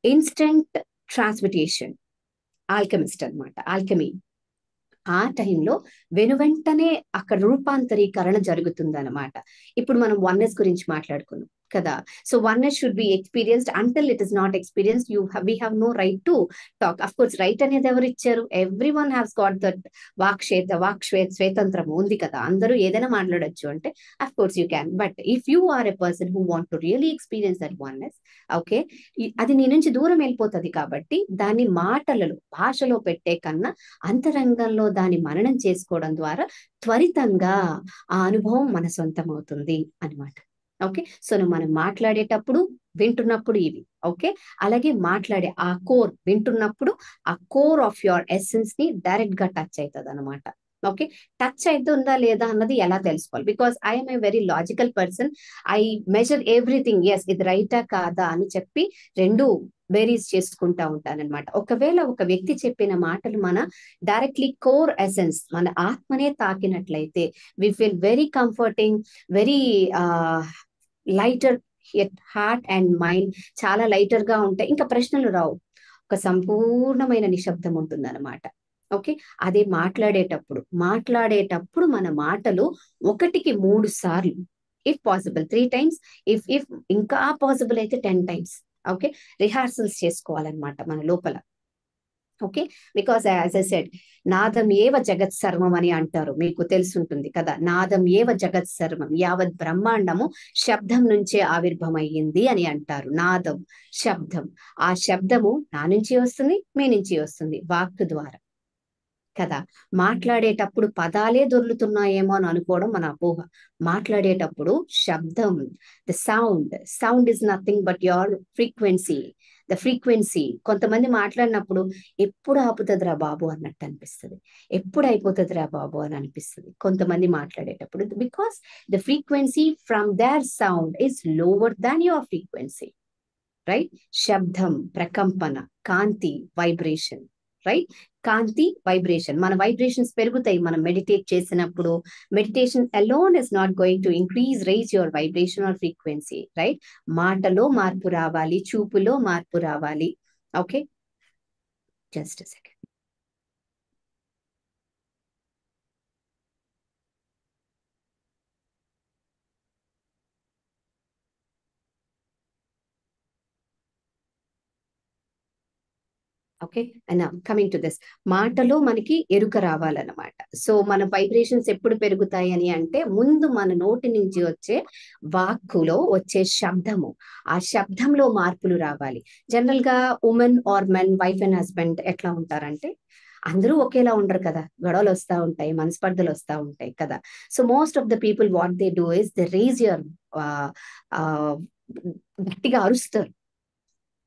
ఇన్స్టెంట్ ట్రాన్స్మిటేషన్, ఆల్కెమిస్ట్ అనమాట, ఆల్కెమీ. ఆ టైంలో వెనువెంటనే అక్కడ రూపాంతరీకరణ జరుగుతుందన్నమాట. ఇప్పుడు మనం వన్నెస్ గురించి మాట్లాడుకున్నాం కదా. So oneness should be experienced. Until it is not experienced, we have no right to talk. Of course, right అనేది ఎవరు ఇచ్చారు? Everyone has got that స్వేతంత్రం ఉంది కదా. అందరూ ఏదైనా మాట్లాడొచ్చు అంటే of course you can. But if you are a person who want to really experience that oneness, okay, అది నీ నుంచి దూరం వెళ్ళిపోతుంది. కాబట్టి దాన్ని మాటలలో, భాషలో పెట్టే కన్నా అంతరంగంలో దాన్ని మననం చేసుకోవడం ద్వారా త్వరితంగా ఆ అనుభవం మన సొంతం అవుతుంది అన్నమాట. ఓకే, సో మనం మాట్లాడేటప్పుడు వింటున్నప్పుడు ఇవి. ఓకే, అలాగే మాట్లాడే ఆ కోర్ వింటున్నప్పుడు ఆ కోర్ ఆఫ్ యువర్ ఎసెన్స్ ని డైరెక్ట్ గా టచ్ అవుతుంది అనమాట. ఓకే, టచ్ అవుతుందా లేదా అన్నది ఎలా తెలుసుకోవాలి? Because I'm a very logical person. I measure everything, yes ఇది రైటా కాదా అని చెప్పి రెండు వేరీస్ చేసుకుంటా ఉంటానన్నమాట. ఒకవేళ ఒక వ్యక్తి చెప్పిన మాటలు మన డైరెక్ట్లీ కోర్ ఎసెన్స్, మన ఆత్మనే తాకినట్లయితే we feel very comforting, very lighter heart and mind, చాలా లైటర్ గా ఉంటాయి. ఇంకా ప్రశ్నలు రావు, ఒక సంపూర్ణమైన నిశ్శబ్దం ఉంటుంది అనమాట. ఓకే, అదే మాట్లాడేటప్పుడు మన మాటలు 1కి 3 సార్లు ఇఫ్ పాసిబుల్ 3 times, ఇఫ్ ఇంకా పాసిబుల్ అయితే 10 times. ఓకే, రిహార్సల్స్ చేసుకోవాలన్నమాట మన లోపల. Okay, because as I said, నాదం ఏవ జగత్ సర్వం అని అంటారు, మీకు తెలుసుంటుంది కదా. నాదం ఏవ జగత్ సర్వం, యావత్ బ్రహ్మాండము శబ్దం నుంచే ఆవిర్భమయ్యింది అని అంటారు. నాదం, శబ్దం. ఆ శబ్దము నా నుంచి వస్తుంది, మీ నుంచి వస్తుంది, వాక్ ద్వారా కదా. మాట్లాడేటప్పుడు పదాలే దొర్లుతున్నాయేమో అని అనుకోవడం మన అపోహ. మాట్లాడేటప్పుడు శబ్దం, the sound is nothing but your frequency. The frequency. కొంతమంది మాట్లాడినప్పుడు ఎప్పుడు ఆపుతుందిరా బాబు అన్నట్టు అనిపిస్తుంది, ఎప్పుడు అయిపోతుందిరా బాబు అని అనిపిస్తుంది కొంతమంది మాట్లాడేటప్పుడు. Because the frequency from their sound is lower than your frequency, right. శబ్దం, ప్రకంపన, కాంతి, వైబ్రేషన్, రైట్. కాంతి, వైబ్రేషన్. మన వైబ్రేషన్స్ పెరుగుతాయి మనం మెడిటేట్ చేసినప్పుడు. Meditation alone is not going to raise your vibration or frequency, right. మాటలో మార్పు రావాలి, చూపులో మార్పు రావాలి. Okay, just second. Okay, and coming to this, మాటలో మనకి ఎరుక రావాలన్నమాట. సో మన వైబ్రేషన్స్ ఎప్పుడు పెరుగుతాయి అని అంటే, ముందు మన నోటి నుంచి వచ్చే వాక్కులో వచ్చే శబ్దము, ఆ శబ్దంలో మార్పులు రావాలి. జనరల్ గా women or men, wife and husband ఎట్లా ఉంటారంటే, అందరూ ఒకేలా ఉండరు కదా, గొడవలు వస్తూ ఉంటాయి, మనస్పర్ధలు వస్తూ ఉంటాయి కదా. So most of the people what they do is they raise your, గట్టిగా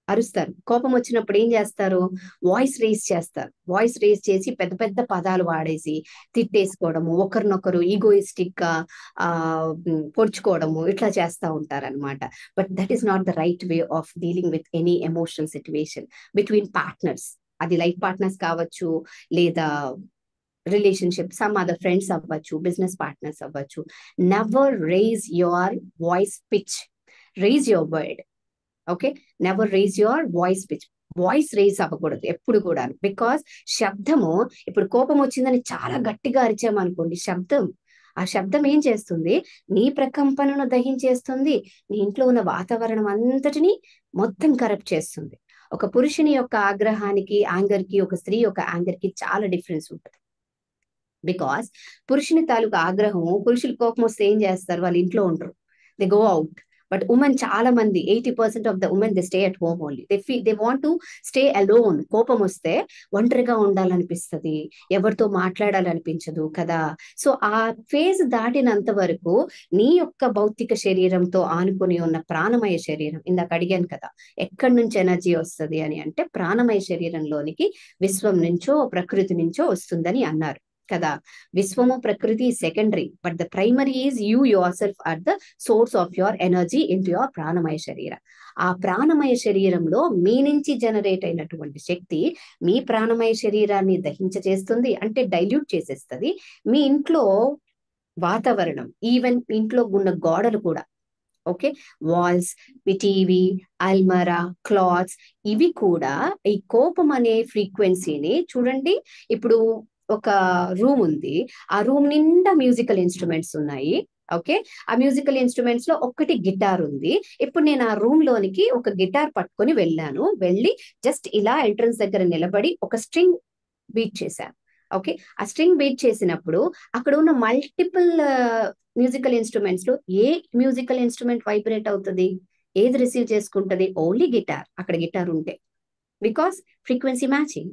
అరుస్తారు. కోపం వచ్చినప్పుడు ఏం చేస్తారు, వాయిస్ రేస్ చేస్తారు. వాయిస్ రేస్ చేసి పెద్ద పెద్ద పదాలు వాడేసి తిట్టేసుకోవడము, ఒకరినొకరు ఈగోయిస్టిక్ గా పొడుచుకోవడము, ఇట్లా చేస్తూ ఉంటారనమాట. But that is not the right way of dealing with any emotional situation between partners. అది లైఫ్ పార్ట్నర్స్ కావచ్చు, లేదా రిలేషన్షిప్, సమ్ అదర్ ఫ్రెండ్స్ అవ్వచ్చు, బిజినెస్ పార్ట్నర్స్ అవ్వచ్చు. Never raise your voice pitch, raise your word. Okay, never raise your voice pitch. Voice raise అవ్వకూడదు ఎప్పుడు కూడా. Because శబ్దము, ఇప్పుడు కోపం వచ్చిందని చాలా గట్టిగా అరిచామనుకోండి, ఆ శబ్దం ఏం చేస్తుంది, నీ ప్రకంపనను దహించేస్తుంది, నీ ఇంట్లో ఉన్న వాతావరణం అంతటిని మొత్తం కరప్ట్ చేస్తుంది. ఒక పురుషుని యొక్క ఆగ్రహానికి, యాంగర్ కి, ఒక స్త్రీ యొక్క యాంగర్ కి చాలా డిఫరెన్స్ ఉంటుంది. బికాస్ పురుషుని తాలూకు ఆగ్రహము, పురుషులు కోపం వస్తే ఏం చేస్తారు, వాళ్ళు ఇంట్లో ఉండరు, they go out. But women, చాలా మంది 80% of the women they stay at home only. They want to stay alone. కోపం వస్తే ఒంటరిగా ఉండాలనిపిస్తుంది, ఎవరితో మాట్లాడాలనిపించదు కదా. సో ఆ ఫేజ్ దాటినంత వరకు నీ యొక్క భౌతిక శరీరంతో ఆనుకుని ఉన్న ప్రాణమయ శరీరం, ఇందాక అడిగాను కదా ఎక్కడి నుంచి ఎనర్జీ వస్తుంది అని అంటే, ప్రాణమయ శరీరంలోనికి విశ్వం నుంచో ప్రకృతి నుంచో వస్తుందని అన్నారు కదా. విశ్వము, ప్రకృతి secondary, but the primary is you yourself or the source of your energy into your ప్రాణమయ శరీరం. ఆ ప్రాణమయ శరీరంలో మీ నుంచి జనరేట్ అయినటువంటి శక్తి మీ ప్రాణమయ శరీరాన్ని దహించేస్తుంది, అంటే డైల్యూట్ చేసేస్తుంది. మీ ఇంట్లో వాతావరణం, ఈవెన్ ఇంట్లో ఉన్న గోడలు కూడా, ఓకే, వాల్స్, టీవీ, అల్మరా, క్లాత్స్, ఇవి కూడా ఈ కోపం అనే ఫ్రీక్వెన్సీని చూడండి. ఇప్పుడు ఒక రూమ్ ఉంది, ఆ రూమ్ నిండా మ్యూజికల్ ఇన్స్ట్రుమెంట్స్ ఉన్నాయి. ఓకే, ఆ మ్యూజికల్ ఇన్స్ట్రుమెంట్స్ లో ఒక్కటి గిటార్ ఉంది. ఇప్పుడు నేను ఆ రూమ్ లోనికి ఒక గిటార్ పట్టుకొని వెళ్ళి జస్ట్ ఇలా ఎంట్రన్స్ దగ్గర నిలబడి ఒక స్ట్రింగ్ బీట్ చేశాను. ఓకే, ఆ స్ట్రింగ్ బీట్ చేసినప్పుడు అక్కడ ఉన్న మల్టిపుల్ మ్యూజికల్ ఇన్స్ట్రుమెంట్స్ లో ఏ మ్యూజికల్ ఇన్స్ట్రుమెంట్ వైబ్రేట్ అవుతుంది, ఏది రిసీవ్ చేసుకుంటది, ఓన్లీ గిటార్. అక్కడ గిటార్ ఉంటే, because frequency matching.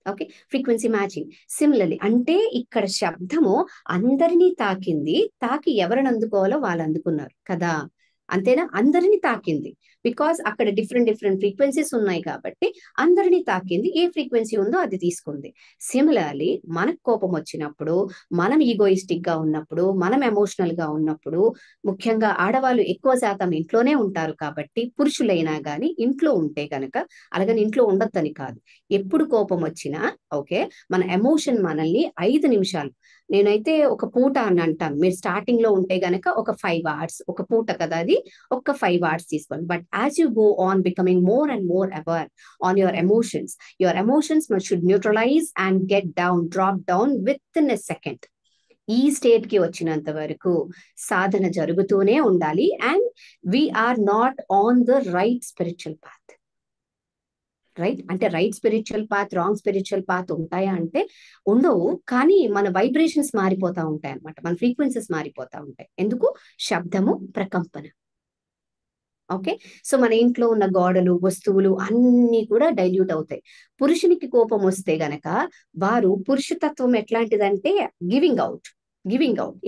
Okay, frequency matching. Similarly, అంటే ఇక్కడ శబ్దము అందరినీ తాకి ఎవరిని అందుకోవాలో వాళ్ళు అందుకున్నారు కదా, అంతేనా. అందరినీ తాకింది, బికాస్ అక్కడ డిఫరెంట్ ఫ్రీక్వెన్సీస్ ఉన్నాయి కాబట్టి అందరినీ తాకింది. ఏ ఫ్రీక్వెన్సీ ఉందో అది తీసుకుంది. సిమిలర్లీ, మనకు కోపం వచ్చినప్పుడు, మనం ఈగోయిస్టిక్ గా ఉన్నప్పుడు, మనం ఎమోషనల్ గా ఉన్నప్పుడు, ముఖ్యంగా ఆడవాళ్ళు ఎక్కువ శాతం ఇంట్లోనే ఉంటారు కాబట్టి, పురుషులైనా కానీ ఇంట్లో ఉంటే కనుక, అలాగని ఇంట్లో ఉండొద్దని కాదు, ఎప్పుడు కోపం వచ్చినా ఓకే, మన ఎమోషన్ మనల్ని 5 నిమిషాలు, నేనైతే ఒక పూట అని అంటాను, మీరు స్టార్టింగ్ లో ఉంటే గనక ఒక 5 hours, ఒక పూట కదా అది, ఒక 5 hours తీసుకోండి. But as you go on becoming more and more aware on your emotions should neutralise and get down, drop down within a second. ఈ స్టేట్ కి వచ్చినంత వరకు సాధన జరుగుతూనే ఉండాలి. And we're not on the right spiritual path. Right అంటే right spiritual path, wrong spiritual path ఉంటాయా అంటే ఉండవు. కానీ మన వైబ్రేషన్స్ మారిపోతా ఉంటాయి అనమాట, మన ఫ్రీక్వెన్సీస్ మారిపోతా ఉంటాయి. ఎందుకు? శబ్దము, ప్రకంపన. ఓకే, సో మన ఇంట్లో ఉన్న గోడలు, వస్తువులు అన్ని కూడా డైల్యూట్ అవుతాయి. పురుషునికి కోపం వస్తే గనక వారు పురుషతత్వం ఎట్లాంటిదంటే గివింగ్ అవుట్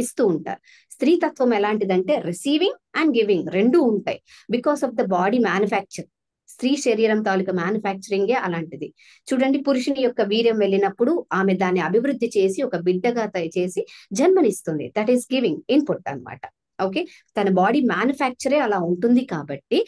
ఇస్తూ ఉంటారు. స్త్రీ తత్వం ఎలాంటిదంటే రిసీవింగ్ అండ్ గివింగ్ రెండు ఉంటాయి. Because of the body manufacture, స్త్రీ శరీరం తాలూకా మ్యానుఫ్యాక్చరింగే అలాంటిది. చూడండి, పురుషుని యొక్క వీర్యం వెళ్ళినప్పుడు ఆమె దాన్ని అభివృద్ధి చేసి ఒక బిడ్డగా చేసి జన్మనిస్తుంది. దట్ ఈస్ గివింగ్ ఇన్పుట్ అన్నమాట. ఓకే, తన బాడీ మ్యానుఫ్యాక్చరే అలా ఉంటుంది. కాబట్టి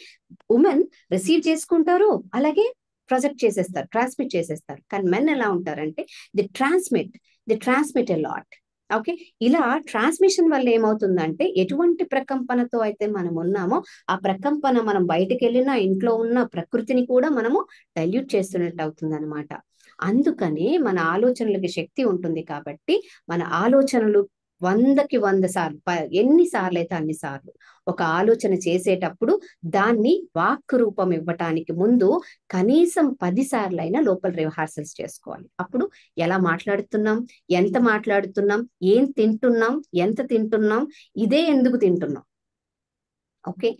ఉమెన్ రిసీవ్ చేసుకుంటారు, అలాగే ప్రొజెక్ట్ చేసేస్తారు, ట్రాన్స్మిట్ చేసేస్తారు. కానీ మెన్ ఎలా ఉంటారంటే the transmit a lot. Okay, ఇలా ట్రాన్స్మిషన్ వల్ల ఏమవుతుందంటే ఎటువంటి ప్రకంపనతో అయితే మనం ఉన్నామో ఆ ప్రకంపన మనం బయటకు వెళ్ళినా, ఇంట్లో ఉన్న ప్రకృతిని కూడా మనము డైల్యూట్ చేస్తున్నట్టు అవుతుంది అనమాట. అందుకని మన ఆలోచనలకి శక్తి ఉంటుంది. కాబట్టి మన ఆలోచనలు 100కి 100 సార్లు, ఎన్నిసార్లు అయితే అన్నిసార్లు ఒక ఆలోచన చేసేటప్పుడు దాన్ని వాక్ రూపం ఇవ్వటానికి ముందు కనీసం 10 సార్లైనా లోపల రిహార్సల్స్ చేసుకోవాలి. అప్పుడు ఎలా మాట్లాడుతున్నాం, ఎంత మాట్లాడుతున్నాం, ఏం తింటున్నాం, ఎంత తింటున్నాం, ఇదే ఎందుకు తింటున్నాం. ఓకే,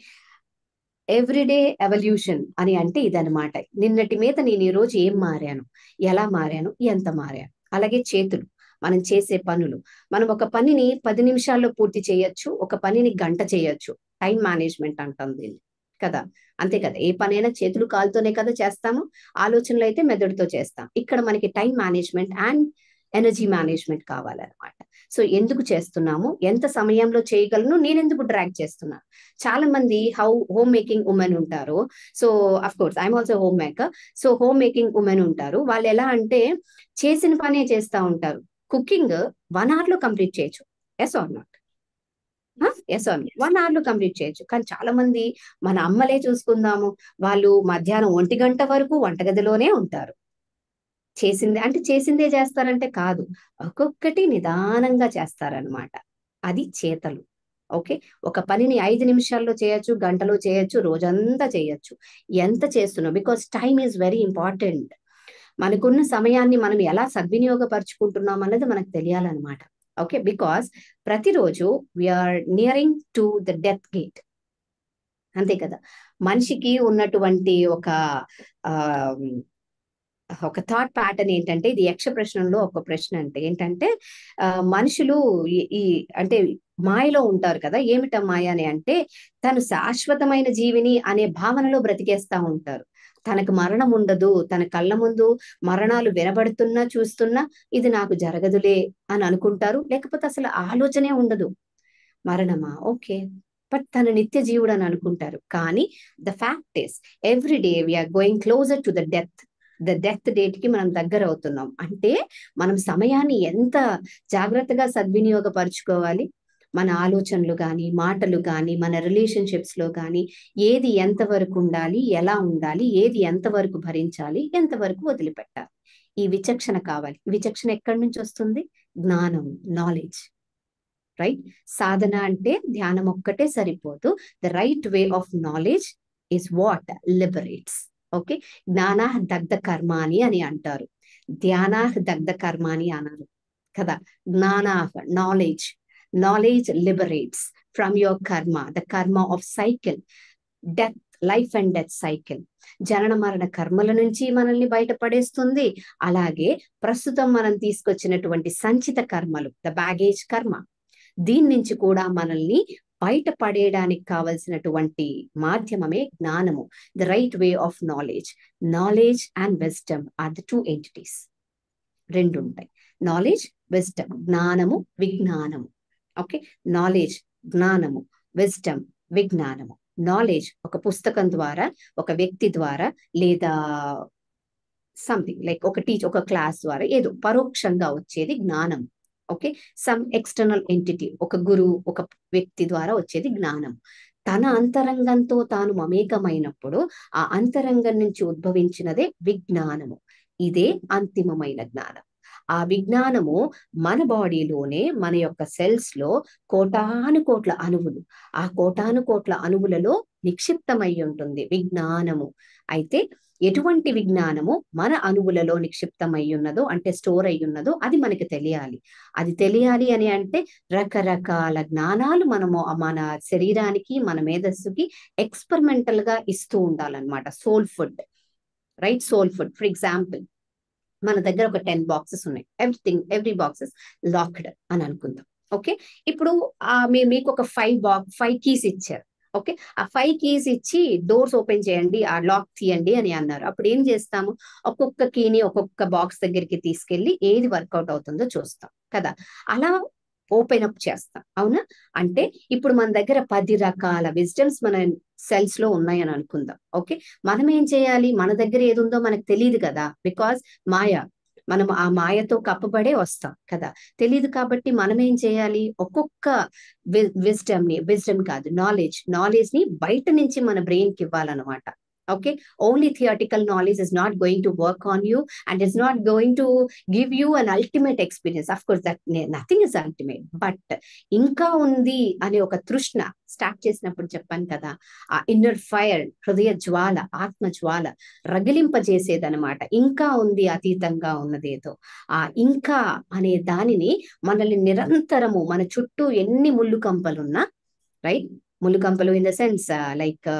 ఎవ్రీడే ఎవల్యూషన్ అని అంటే ఇదనమాట. నిన్నటి మీద నేను ఈ రోజు ఏం మారాను, ఎలా మారాను, ఎంత మారాను. అలాగే చేతులు, మనం చేసే పనులు, మనం ఒక పనిని 10 నిమిషాల్లో పూర్తి చేయొచ్చు, ఒక పనిని గంట చేయొచ్చు. టైం మేనేజ్మెంట్ అంటాం దీన్ని కదా. అంతే కదా, ఏ పనైనా చేతులు కాలుతోనే కదా చేస్తాము, ఆలోచనలు అయితే మెదడుతో చేస్తాం. ఇక్కడ మనకి time management and energy management కావాలన్నమాట. సో ఎందుకు చేస్తున్నాము, ఎంత సమయంలో చేయగలను, నేను ఎందుకు డ్రాగ్ చేస్తున్నాను. చాలా మంది హోమ్ మేకింగ్ ఉమెన్ ఉంటారు. So of course I'm also home maker. So home making women ఉంటారు. వాళ్ళు ఎలా అంటే చేసిన పనే చేస్తా ఉంటారు. కుకింగ్ 1 hour లో కంప్లీట్ చేయొచ్చు. Yes or not? Yes or 1 hour లో కంప్లీట్ చేయొచ్చు. కానీ చాలా మంది మన అమ్మలే చూసుకుందాము, వాళ్ళు మధ్యాహ్నం 1 గంట వరకు వంటగదిలోనే ఉంటారు. చేసిందే చేస్తారంటే కాదు, ఒక్కొక్కటి నిదానంగా చేస్తారనమాట. అది చేతలు. ఓకే, ఒక పనిని 5 నిమిషాల్లో చేయొచ్చు, గంటలో చేయొచ్చు, రోజంతా చేయొచ్చు. ఎంత చేస్తున్నాం, because time is very important. మనకున్న సమయాన్ని మనం ఎలా సద్వినియోగపరుచుకుంటున్నాం అన్నది మనకు తెలియాలన్నమాట. ఓకే, బికాస్ ప్రతిరోజు we're nearing to the death gate. అంతే కదా, మనిషికి ఉన్నటువంటి ఒక థాట్ ప్యాటర్న్ ఏంటంటే, ఇది యక్ష ప్రశ్నలో ఒక ప్రశ్న అంటే ఏంటంటే, మనుషులు అంటే మాయలో ఉంటారు కదా. ఏమిటా మాయ అని అంటే తను శాశ్వతమైన జీవిని అనే భావనలో బ్రతికేస్తా ఉంటారు. తనకు మరణం ఉండదు, తన కళ్ళ ముందు మరణాలు వినబడుతున్నా చూస్తున్నా ఇది నాకు జరగదులే అని అనుకుంటారు. లేకపోతే అసలు ఆలోచనే ఉండదు, మరణమా ఓకే, బట్ తన నిత్య జీవుడు అని అనుకుంటారు. కానీ the fact is every day we're going closer to the death date కి మనం దగ్గర అవుతున్నాం. అంటే మనం సమయాన్ని ఎంత జాగ్రత్తగా సద్వినియోగపరుచుకోవాలి. మన ఆలోచనలు కానీ, మాటలు కానీ, మన రిలేషన్షిప్స్ లో కానీ ఏది ఎంతవరకు ఉండాలి, ఎలా ఉండాలి, ఏది ఎంతవరకు భరించాలి, ఎంతవరకు వదిలిపెట్టాలి, ఈ విచక్షణ కావాలి. విచక్షణ ఎక్కడి నుంచి వస్తుంది? జ్ఞానం, నాలెడ్జ్. రైట్, సాధన అంటే ధ్యానం ఒక్కటే సరిపోదు. The right way of knowledge is what liberates. Okay, జ్ఞానా దగ్ధ కర్మాని అని అంటారు, ధ్యానా దగ్ధ కర్మాని అన్నారు కదా. జ్ఞానా knowledge liberates from your karma, the karma of cycle, death, life and death cycle. జనన మరణ కర్మల నుంచి మనల్ని బయటపడేస్తుంది. అలాగే ప్రస్తుతం మనం తీసుకొచ్చినటువంటి సంచిత కర్మలు, ద బ్యాగేజ్ కర్మ, దీని నుంచి కూడా మనల్ని బయట పడేయడానికి కావలసినటువంటి మాధ్యమమే జ్ఞానము. The right way of knowledge and wisdom are the 2 entities. 2 ఉంటాయి, నాలెడ్జ్, విజ్డమ్, జ్ఞానము, విజ్ఞానము. ఓకే, నాలెడ్జ్, జ్ఞానము, విజ్డమ్, విజ్ఞానము. నాలెడ్జ్ ఒక పుస్తకం ద్వారా, ఒక వ్యక్తి ద్వారా, లేదా సంథింగ్ లైక్ ఒక క్లాస్ ద్వారా ఏదో పరోక్షంగా వచ్చేది జ్ఞానం. ఓకే, సమ్ ఎక్స్టర్నల్ ఎంటిటీ, ఒక గురువు, ఒక వ్యక్తి ద్వారా వచ్చేది జ్ఞానం. తన అంతరంగంతో తాను మమేకమైనప్పుడు ఆ అంతరంగం నుంచి ఉద్భవించినదే విజ్ఞానము. ఇదే అంతిమమైన జ్ఞానం. ఆ విజ్ఞానము మన బాడీలోనే మన యొక్క సెల్స్ లో కోటాను కోట్ల అణువులు, ఆ కోటాను కోట్ల అణువులలో నిక్షిప్తమై ఉంటుంది విజ్ఞానము. అయితే ఎటువంటి విజ్ఞానము మన అణువులలో నిక్షిప్తమై ఉన్నదో, అంటే స్టోర్ అయి ఉన్నదో, అది మనకి తెలియాలి. అది తెలియాలి అని అంటే రకరకాల జ్ఞానాలు మనము మన శరీరానికి, మన మేధస్సుకి ఎక్స్పెరిమెంటల్ గా ఇస్తూ ఉండాలన్నమాట. Soul food, right? Soul food. For example, మన దగ్గర ఒక 10 బాక్సెస్ ఉన్నాయి. ఎవ్రీ బాక్సెస్ లాక్డ్ అని అనుకుందాం. ఓకే, ఇప్పుడు మీకు ఒక 5 కీస్ ఇచ్చారు. ఓకే, ఆ 5 కీస్ ఇచ్చి డోర్స్ ఓపెన్ చేయండి, ఆ లాక్ తీయండి అని అన్నారు. అప్పుడు ఏం చేస్తాము? ఒక్కొక్క కీని ఒక్కొక్క బాక్స్ దగ్గరికి తీసుకెళ్లి ఏది వర్కౌట్ అవుతుందో చూస్తాం కదా. అలా ఓపెన్ అప్ చేస్తాం, అవునా? అంటే ఇప్పుడు మన దగ్గర 10 రకాల విజ్డమ్స్ మన సెల్స్ లో ఉన్నాయని అనుకుందాం. ఓకే, మనం ఏం చేయాలి? మన దగ్గర ఏది ఉందో మనకు తెలియదు కదా, బికాజ్ మాయ. మనం ఆ మాయతో కప్పబడే వస్తాం కదా, తెలియదు. కాబట్టి మనం ఏం చేయాలి? ఒక్కొక్క విజ్డమ్ కాదు, నాలెడ్జ్ ని బయట నుంచి మన బ్రెయిన్ కి ఇవ్వాలన్నమాట. Okay, only theoretical knowledge is not going to work on you and is not going to give you an ultimate experience. Of course that nothing is ultimate, but ఇంకా ఉంది అనే ఒక తృష్ణ స్టార్ట్ చేసినప్పుడు చెప్పాను కదా, ఆ ఇన్నర్ ఫైర్, హృదయ జ్వాల, ఆత్మ జ్వాల రగిలింపజేసేదనమాట. ఇంకా ఉంది అతీతంగా ఉన్నదేదో. ఆ ఇంకా అనే దానిని మనల్ని నిరంతరము, మన చుట్టూ ఎన్ని ముళ్ళు కంపలున్నా, రైట్? ముళ్ళు కంపలు ఇన్ ద సెన్స్ లైక్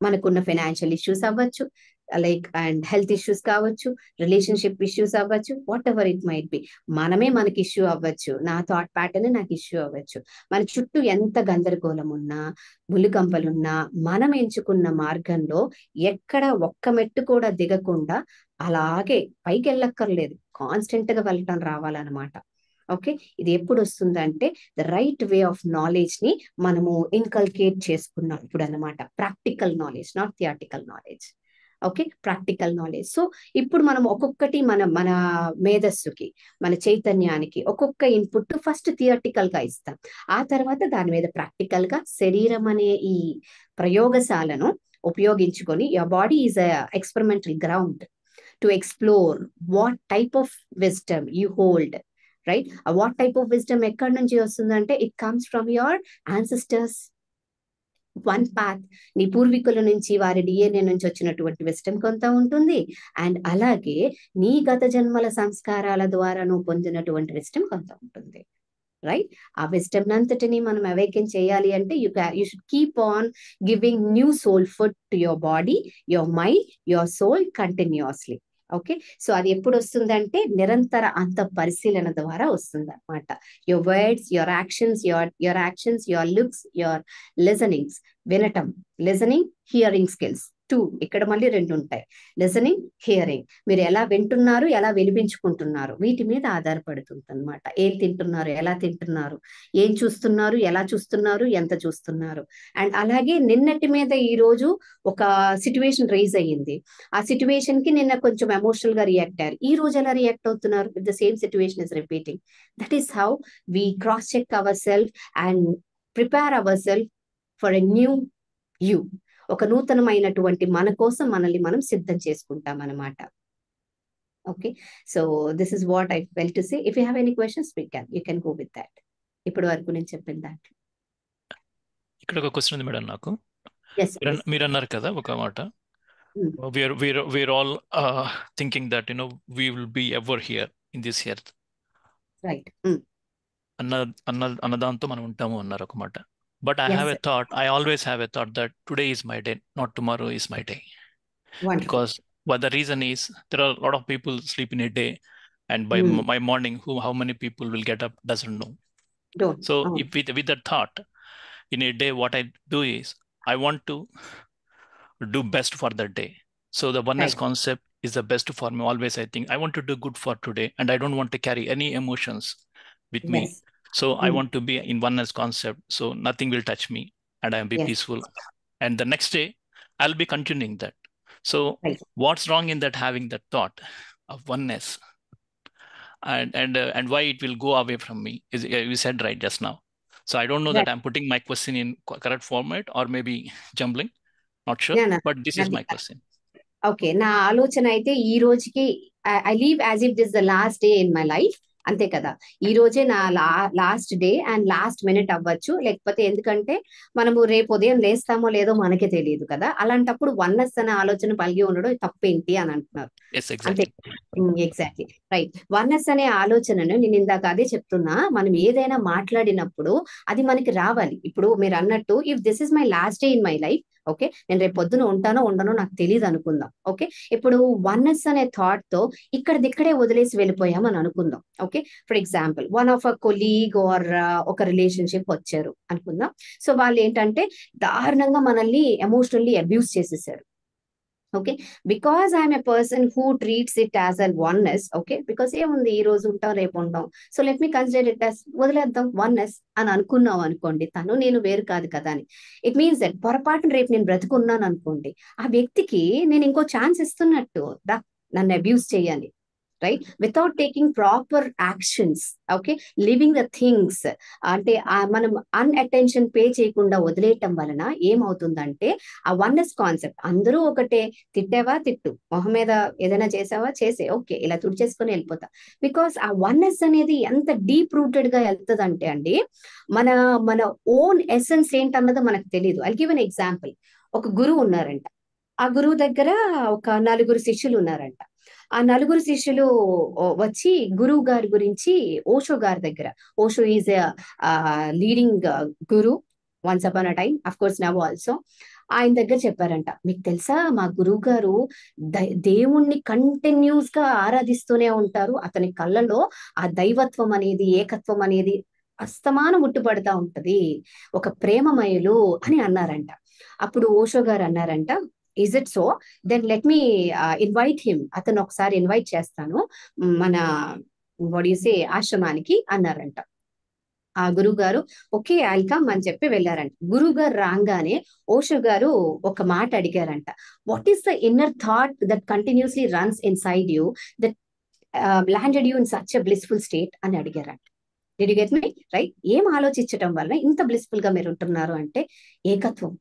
మనకున్న ఫైనాన్షియల్ ఇష్యూస్ అవ్వచ్చు, లైక్ అండ్ హెల్త్ ఇష్యూస్ కావచ్చు, రిలేషన్షిప్ ఇష్యూస్ అవ్వచ్చు, what ever it might be. మనమే మనకి ఇష్యూ అవ్వచ్చు, నా థాట్ ప్యాటర్న్ నాకు ఇష్యూ అవ్వచ్చు. మన చుట్టూ ఎంత గందరగోళం ఉన్నా, ములుకంపలున్నా, మనం ఎంచుకున్న మార్గంలో ఎక్కడ ఒక్క మెట్టు కూడా దిగకుండా అలాగే పైకి వెళ్ళక్కర్లేదు, కాన్స్టెంట్ గా వెళ్ళటం రావాలన్నమాట. ఓకే, ఇది ఎప్పుడు వస్తుందంటే the right way of knowledge ని మనము ఇన్కల్కేట్ చేసుకున్నాం ఇప్పుడు అన్నమాట. Practical knowledge, not theoretical knowledge. Okay, practical knowledge. So ఇప్పుడు మనం ఒక్కొక్కటి మన మేధస్సుకి, మన చైతన్యానికి ఒక్కొక్క ఇన్పుట్ ఫస్ట్ థియరిటికల్ గా ఇస్తాం. ఆ తర్వాత దాని మీద ప్రాక్టికల్ గా శరీరం అనే ఈ ప్రయోగశాలను ఉపయోగించుకొని, your body is a experimental ground to explore what type of wisdom you hold, right? What type of wisdom ఎక్కడి నుంచి వస్తుందంటే it comes from your ancestors. One path, నీ పూర్వీకుల నుంచి, వారి డిఎన్ఏ నుంచి వచ్చినటువంటి విజ్డమ్ కొంత ఉంటుంది, అండ్ అలాగే నీ గత జన్మల సంస్కారాల ద్వారా నువ్వు పొందినటువంటి విజ్డమ్ కొంత ఉంటుంది, రైట్? ఆ విజ్డమ్ అంతటిని మనం అవేకెన్ చేయాలి అంటే you should keep on giving new soul food to your body, your mind, your soul continuously. Okay, so అది ఎప్పుడు వస్తుందంటే నిరంతర అంత పరిశీలన ద్వారా వస్తుంది అనమాట. Your words, your actions, your looks, your listenings. వినటం, లిజనింగ్, హియరింగ్ స్కిల్స్ 2. ఇక్కడ మళ్ళీ 2 ఉంటాయి, లిజనింగ్, హియరింగ్. మీరు ఎలా వింటున్నారు, ఎలా వినిపించుకుంటున్నారు, వీటి మీద ఆధారపడుతుంది అనమాట. ఏం తింటున్నారు, ఎలా తింటున్నారు, ఏం చూస్తున్నారు, ఎలా చూస్తున్నారు, ఎంత చూస్తున్నారు. అండ్ అలాగే నిన్నటి మీద ఈ రోజు ఒక సిచ్యువేషన్ రైజ్ అయ్యింది, ఆ సిచ్యువేషన్ కి నిన్న కొంచెం ఎమోషనల్ గా రియాక్ట్ అయ్యారు, ఈ రోజు ఎలా రియాక్ట్ అవుతున్నారు? If the same situation is repeating, that is how we cross check our self and prepare our self for a new you. ఒక నూతనమైనటువంటి మన కోసం మనల్ని మనం సిద్ధం చేసుకుంటాం అన్నమాట. Okay, so this is what I fell to say. If you have any questions you can go with that. ఇప్పటి వరకు నేను చెప్పిన దాంట్లో ఇక్కడ ఒక క్వశ్చన్ ఉంది మేడం నాకు. Yes, please. మీరు అన్నారు కదా ఒక మాట, Mm. we're all thinking that we will be ever here in this earth Right. అన్న దాంతో మనం ఉంటాము అన్నారు ఒక మాట. But I Yes, have a sir. thought, I always have a thought that today is my day, not tomorrow is my day. Wonderful. Because the reason is there are a lot of people sleep in a day, and by my morning, how many people will get up doesn't know. Don't. So if with that thought, in a day, what I do is I want to do best for that day. So the oneness Right. concept is the best for me. Always I think I want to do good for today, and I don't want to carry any emotions with me. Yes. So I want to be in oneness concept, so nothing will touch me and I will be Yes. peaceful. And the next day I'll be continuing that. So Right. what's wrong in that, having that thought of oneness, and why it will go away from me is, you said right just now. So I don't know Right. that I'm putting my question in correct format or maybe jumbling, not sure. No. But this is my question. Okay, నా ఆలోచన అయితే ఈ రోజుకి I leave as if this the last day in my life. అంతే కదా, ఈ రోజే నా last day and last minute అవ్వచ్చు, లేకపోతే ఎందుకంటే మనము రేపు ఉదయం లేస్తామో లేదో మనకే తెలియదు కదా. అలాంటప్పుడు వన్నెస్ అనే ఆలోచన కలిగి ఉండడం తప్పేంటి అని అంటున్నారు. Yes, అంతే. exactly. Exactly right. వన్నెస్ అనే ఆలోచనను నేను ఇందాక అదే చెప్తున్నా, మనం ఏదైనా మాట్లాడినప్పుడు అది మనకి రావాలి. ఇప్పుడు మీరు అన్నట్టు if this is my last day in my life, okay, నేను రేపు పొద్దున ఉంటానో ఉండనో నాకు తెలియదు అనుకుందాం. ఓకే, ఇప్పుడు వన్నెస్ అనే థాట్ తో ఇక్కడిదిక్కడే వదిలేసి వెళ్ళిపోయాం అని అనుకుందాం. Okay, for example one of a colleague or ఒక రిలేషన్షిప్ వచ్చారు అనుకుందాం. సో వాళ్ళు ఏంటంటే దారుణంగా మనల్ని ఎమోషనల్లీ అబ్యూస్ చేసేసారు. Okay, because I'm a person who treats it as a oneness. Okay, because ఏముంది, ఈ రోజు ఉంటాం రేపు ఉంటాం, so let me consider it as వదిలేద్దాం వన్నెస్ అని అనుకున్నాం అనుకోండి, తను నేను వేరు కాదు కదా అని. ఇట్ మీన్స్ దట్ పొరపాటున రేపు నేను బ్రతుకున్నాను అనుకోండి, ఆ వ్యక్తికి నేను ఇంకో ఛాన్స్ ఇస్తున్నట్టు, నన్ను అబ్యూస్ చేయాలి, right, without taking proper actions. Okay, living the things అంటే మనం అన్అటెన్షన్ పే చేయకుండా వదిలేయటం వలన ఏమవుతుందంటే ఆ వన్నెస్ కాన్సెప్ట్, అందరూ ఒకటే, తిట్టావా తిట్టు, మొహం మీద ఏదైనా చేసావా చేసే, ఓకే ఇలా తుడిచేసుకొని వెళ్ళిపోతా. బికాస్ ఆ వన్నెస్ అనేది ఎంత డీప్ రూటెడ్ గా వెళ్తుందంటే అండి, మన మన ఓన్ ఎసెన్స్ ఏంటన్నది మనకు తెలియదు. I give an example. ఒక గురువు ఉన్నారంట, ఆ గురువు దగ్గర ఒక 4 శిష్యులు ఉన్నారంట. ఆ 4 శిష్యులు వచ్చి గురువు గారి గురించి ఓషో గారి దగ్గర, Osho is leading Guru once upon a time, of course now also, ఆయన దగ్గర చెప్పారంట, మీకు తెలుసా మా గురువు గారు దేవుణ్ణి కంటిన్యూస్ గా ఆరాధిస్తూనే ఉంటారు, అతని కళ్ళలో ఆ దైవత్వం అనేది, ఏకత్వం అనేది అస్తమానం ముట్టుపడతా ఉంటది, ఒక ప్రేమమయులు అని అన్నారంట. అప్పుడు ఓషో గారు అన్నారంట, is it so, then let me invite him, అతను ఒకసారి ఇన్వైట్ చేస్తాను మన వడిసే ఆశ్రమానికి అన్నారంట. ఆ గురువు గారు ఓకే ఐల్ కమ్ అని చెప్పి వెళ్ళారంట. గురువు గారు రాగానే ఓషో గారు ఒక మాట అడిగారంట, what is the inner thought that continuously runs inside you that landed you in such a blissful state అని అడిగారంట. Did you get me right? ఏం ఆలోచించడం వల్ల ఇంత బ్లిస్ఫుల్ గా మీరు ఉంటున్నారు అంటే ఏకత్వం,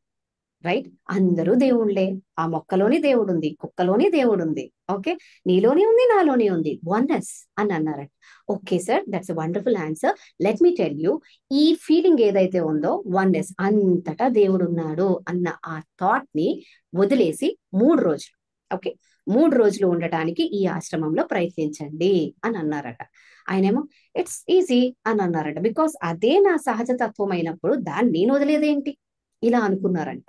రైట్, అందరూ దేవుళ్ళే, ఆ మొక్కలోని దేవుడు ఉంది, కుక్కలోని దేవుడు ఉంది, ఓకే, నీలోనే ఉంది నాలోనే ఉంది, వన్నెస్ అని అన్నారంట. Okay sir, that's a wonderful answer, let me tell you, ఈ ఫీలింగ్ ఏదైతే ఉందో వన్నెస్, అంతటా దేవుడు ఉన్నాడు అన్న ఆ థాట్ ని వదిలేసి 3 రోజులు, ఓకే, 3 రోజులు ఉండటానికి ఈ ఆశ్రమంలో ప్రయత్నించండి అని అన్నారట. ఆయనేమో ఇట్స్ ఈజీ అని అన్నారట, బికాస్ అదే నా సహజ తత్వం అయినప్పుడు దాన్ని నేను వదిలేదేంటి ఇలా అనుకున్నారంట.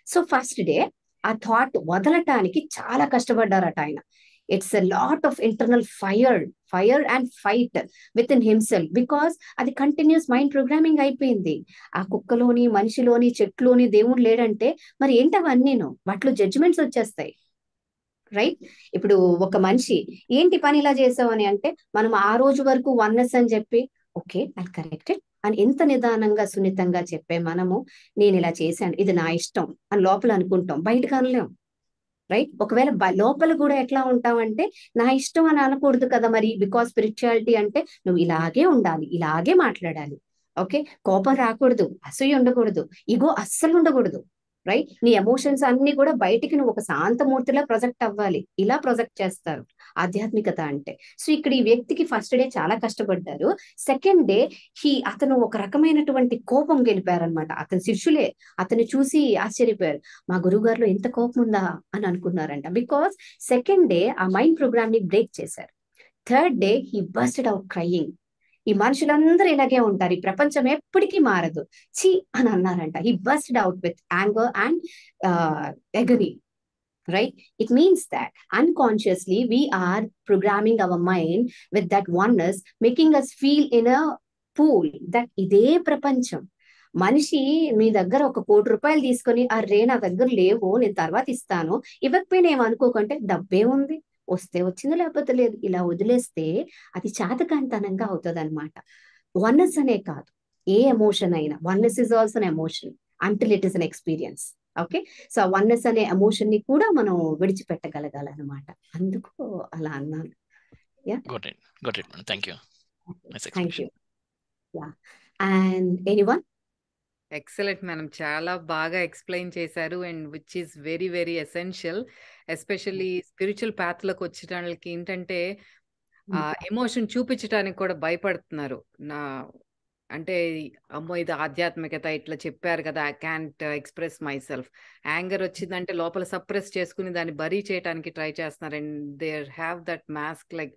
సో ఫస్ట్ డే ఆ థాట్ వదలటానికి చాలా కష్టపడ్డారట ఆయన. It's a lot of internal fire and fight with in himself, because అది కంటిన్యూస్ మైండ్ ప్రోగ్రామింగ్ అయిపోయింది. ఆ కుక్కలోని, మనిషిలోని, చెట్లోని దేవుడు లేడంటే మరి ఏంటవన్నీను, వాటిలో జడ్జిమెంట్స్ వచ్చేస్తాయి, రైట్. ఇప్పుడు ఒక మనిషి ఏంటి పని ఇలా చేసావు అని అంటే, మనం ఆ రోజు వరకు వన్నెస్ అని చెప్పి ఓకే ఐ కరెక్టెడ్ అని ఎంత నిదానంగా సున్నితంగా చెప్పే మనము, నేను ఇలా చేశాను ఇది నా ఇష్టం అని లోపల అనుకుంటాం, బయటకు అనలేం, రైట్. ఒకవేళ లోపల కూడా ఎట్లా ఉంటామంటే నా ఇష్టం అని అనకూడదు కదా మరి, బికాస్ స్పిరిచువాలిటీ అంటే నువ్వు ఇలాగే ఉండాలి, ఇలాగే మాట్లాడాలి, ఓకే, కోపం రాకూడదు, అసూయ ఉండకూడదు, ఇగో అస్సలు ఉండకూడదు, రైట్. నీ ఎమోషన్స్ అన్ని కూడా బయటికి నువ్వు ఒక శాంతమూర్తిలా ప్రొజెక్ట్ అవ్వాలి, ఇలా ప్రొజెక్ట్ చేస్తారు ఆధ్యాత్మికత అంటే. సో ఇక్కడ ఈ వ్యక్తికి ఫస్ట్ డే చాలా కష్టపడ్డారు. సెకండ్ డే అతను ఒక రకమైనటువంటి కోపం గెలిపారనమాట. అతని శిష్యులే అతన్ని చూసి ఆశ్చర్యపోయారు, మా గురువు గారిలో ఎంత కోపం ఉందా అని అనుకున్నారంట. బికాస్ సెకండ్ డే ఆ మైండ్ ప్రోగ్రామ్ ని బ్రేక్ చేశారు. Third day he busted out crying. ఈ మనుషులందరూ ఇలాగే ఉంటారు, ఈ ప్రపంచం ఎప్పటికీ మారదు చి అని అన్నారంట. He busted out with anger and agony, right. It means that unconsciously we are programming our mind with that oneness, making us feel in a pool that ఇదే ప్రపంచం. మనిషి మీ దగ్గర ఒక 1 కోటి రూపాయలు తీసుకొని అరే నా దగ్గర లేవు నేను తర్వాత ఇస్తాను, ఇవ్వకపోయినా ఏమనుకోకంటే డబ్బే ఉంది, వస్తే వచ్చింది లేకపోతే లేదు, ఇలా వదిలేస్తే అది చాతకాంతనంగా అవుతుంది అనమాట. వన్నెస్ అనే కాదు, ఏ ఎమోషన్ అయినా, oneness is also an emotion until it is an experience, okay. So oneness అనే ఎమోషన్ ని కూడా మనం విడిచిపెట్టగలగాలన్నమాట, అందుకు అలా అన్నాను. Got it, man. Thank you. Nice thank explanation. You. And anyone? Excellent madam, చాలా బాగా ఎక్స్ప్లెయిన్ చేశారు. And which is very very essential, especially spiritual path లోకి వచ్చిన వాళ్ళకి ఏంటంటే ఎమోషన్ చూపించడానికి కూడా భయపడుతున్నారు. నా అంటే అమ్మో ఇది ఆధ్యాత్మికత ఇట్లా చెప్పారు కదా, I can't express myself. Anger వచ్చిందంటే లోపల సప్రెస్ చేసుకుని దాన్ని బరీ చేయడానికి ట్రై చేస్తున్నారు. And they have that mask like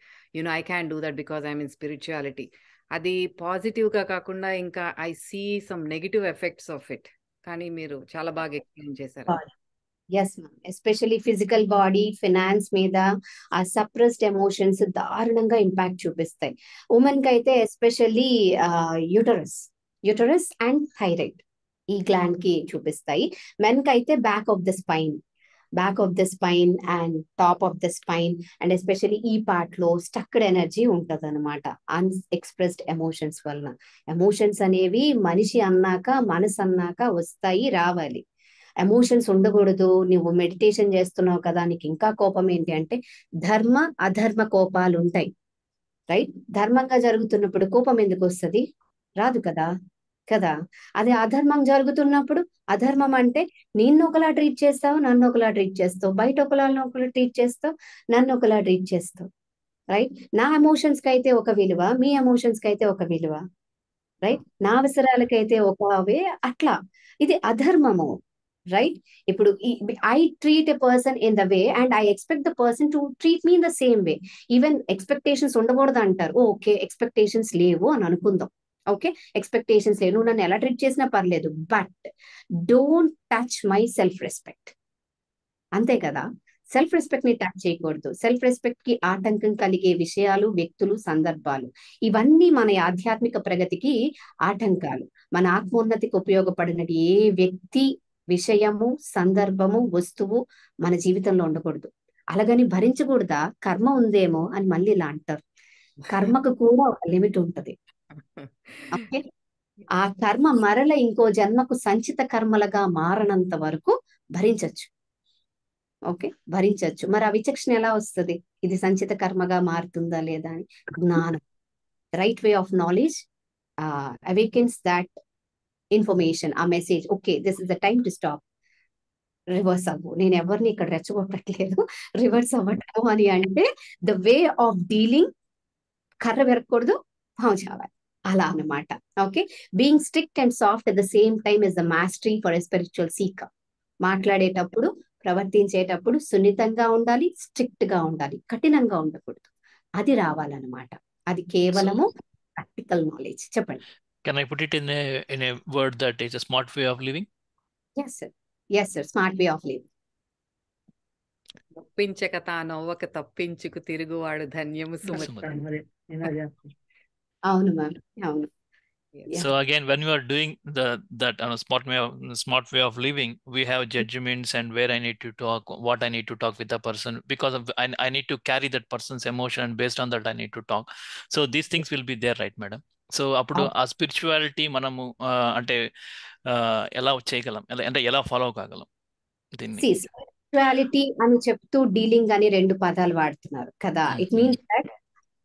I can do that because I'm in spirituality. అది పాజిటివ్ గా కాకుండా ఇంకా I see some negative effects of it. కానీ మీరు చాలా బాగా ఎక్స్ప్లెయిన్ చేశారు. Yes ma'am, especially physical body, finance మీద ఆ సప్రెస్డ్ ఎమోషన్స్ దారుణంగా ఇంపాక్ట్ చూపిస్తాయి. ఉమెన్ కి అయితే ఎస్పెషల్లీ యూటరస్ అండ్ థైరాయిడ్ ఈ గ్లాండ్ కి చూపిస్తాయి. మెన్ కి అయితే back of the spine and top of the spine and especially ఈ పార్ట్ లో స్టక్డ్ ఎనర్జీ ఉంటది అనమాట, అన్ఎక్స్ప్రెస్డ్ ఎమోషన్స్ వలన. ఎమోషన్స్ అనేవి మనిషి అన్నాక, మనసు అన్నాక వస్తాయి, రావాలి. ఎమోషన్స్ ఉండకూడదు. నువ్వు మెడిటేషన్ చేస్తున్నావు కదా, నీకు ఇంకా కోపం ఏంటి అంటే ధర్మ అధర్మ కోపాలు ఉంటాయి, రైట్? ధర్మంగా జరుగుతున్నప్పుడు కోపం ఎందుకు వస్తుంది? రాదు కదా. అదే అధర్మం జరుగుతున్నప్పుడు, అధర్మం అంటే నిన్ను ఒకలా ట్రీట్ చేస్తావు, నన్ను ఒకలా ట్రీట్ చేస్తావు, బయట ఒకలా ట్రీట్ చేస్తావు, నన్ను ఒకలా ట్రీట్ చేస్తావు, రైట్? నా ఎమోషన్స్ కి అయితే ఒక విలువ, మీ ఎమోషన్స్ కి అయితే ఒక విలువ, రైట్? నా అవసరాలకైతే ఒక వే, అట్లా. ఇది అధర్మము, రైట్? ఇప్పుడు I treat a person in the way and I expect the person to treat me in the same way. Even expectations ఉండకూడదు అంటారు. ఓకే, ఎక్స్పెక్టేషన్స్ లేవు అని అనుకుందాం. ఓకే, ఎక్స్పెక్టేషన్స్ లేవు, నువ్వు నన్ను ఎలా ట్రీట్ చేసినా పర్లేదు, but don't touch my self respect. అంతే కదా, సెల్ఫ్ రెస్పెక్ట్ ని టచ్ చేయకూడదు. సెల్ఫ్ రెస్పెక్ట్ కి ఆటంకం కలిగే విషయాలు, వ్యక్తులు, సందర్భాలు, ఇవన్నీ మన ఆధ్యాత్మిక ప్రగతికి ఆటంకాలు. మన ఆత్మోన్నతికి ఉపయోగపడినట్టు ఏ వ్యక్తి, విషయము, సందర్భము, వస్తువు మన జీవితంలో ఉండకూడదు. అలాగని భరించకూడదా, కర్మ ఉందేమో అని మళ్ళీ ఇలా అంటారు. కర్మకు కూడా ఒక లిమిట్ ఉంటది. ఓకే, ఆ కర్మ మరల ఇంకో జన్మకు సంచిత కర్మలుగా మారనంత వరకు భరించచ్చు. ఓకే, భరించవచ్చు. మరి ఆ విచక్షణ ఎలా వస్తుంది, ఇది సంచిత కర్మగా మారుతుందా లేదా అని? జ్ఞానం, right way of knowledge awakens that information, ఆ message. Okay, this is the time to stop, reverse అవ్వు. నేను ఎవరిని ఇక్కడ రెచ్చగొట్టట్లేదు, రివర్స్ అవ్వటము అని అంటే ద వే ఆఫ్ డీలింగ్. కర్ర విరగకూడదు, పాము చావాలి, అలా అన్నమాట. Okay, being strict and soft at the same time is the mastery for a spiritual seeker. మాట్లాడేటప్పుడు, ప్రవర్తించేటప్పుడు సున్నితంగా ఉండాలి, స్ట్రిక్ట్ గా ఉండాలి, కఠినంగా ఉండకూడదు. అది రావాలన్నమాట. అది కేవలము ప్రాక్టికల్ నాలెడ్జ్. చెప్పండి. Can I put it in a word that is a smart way of living? Yes sir, smart way of living. ఒప్పించక తానొవ్వక తప్పించుకు తిరుగువాడు ధన్యము సుమతి. అవును మ్యామ్, అవును. So again, when you are doing that smart way of living, we have judgments and where I need to talk, what I need to talk with the person, because of I need to carry that person's emotion, and based on that I need to talk. So these things will be there, right, madam? So అప్పుడు ఆ spirituality మనము అంటే ఎలా చేయగలం, అంటే ఎలా follow కాగలం దీన్ని? Spirituality అని చెప్తూ డీలింగ్ అని రెండు పదాలు వాడుతున్నారు కదా. ఇట్ మీన్స్ దట్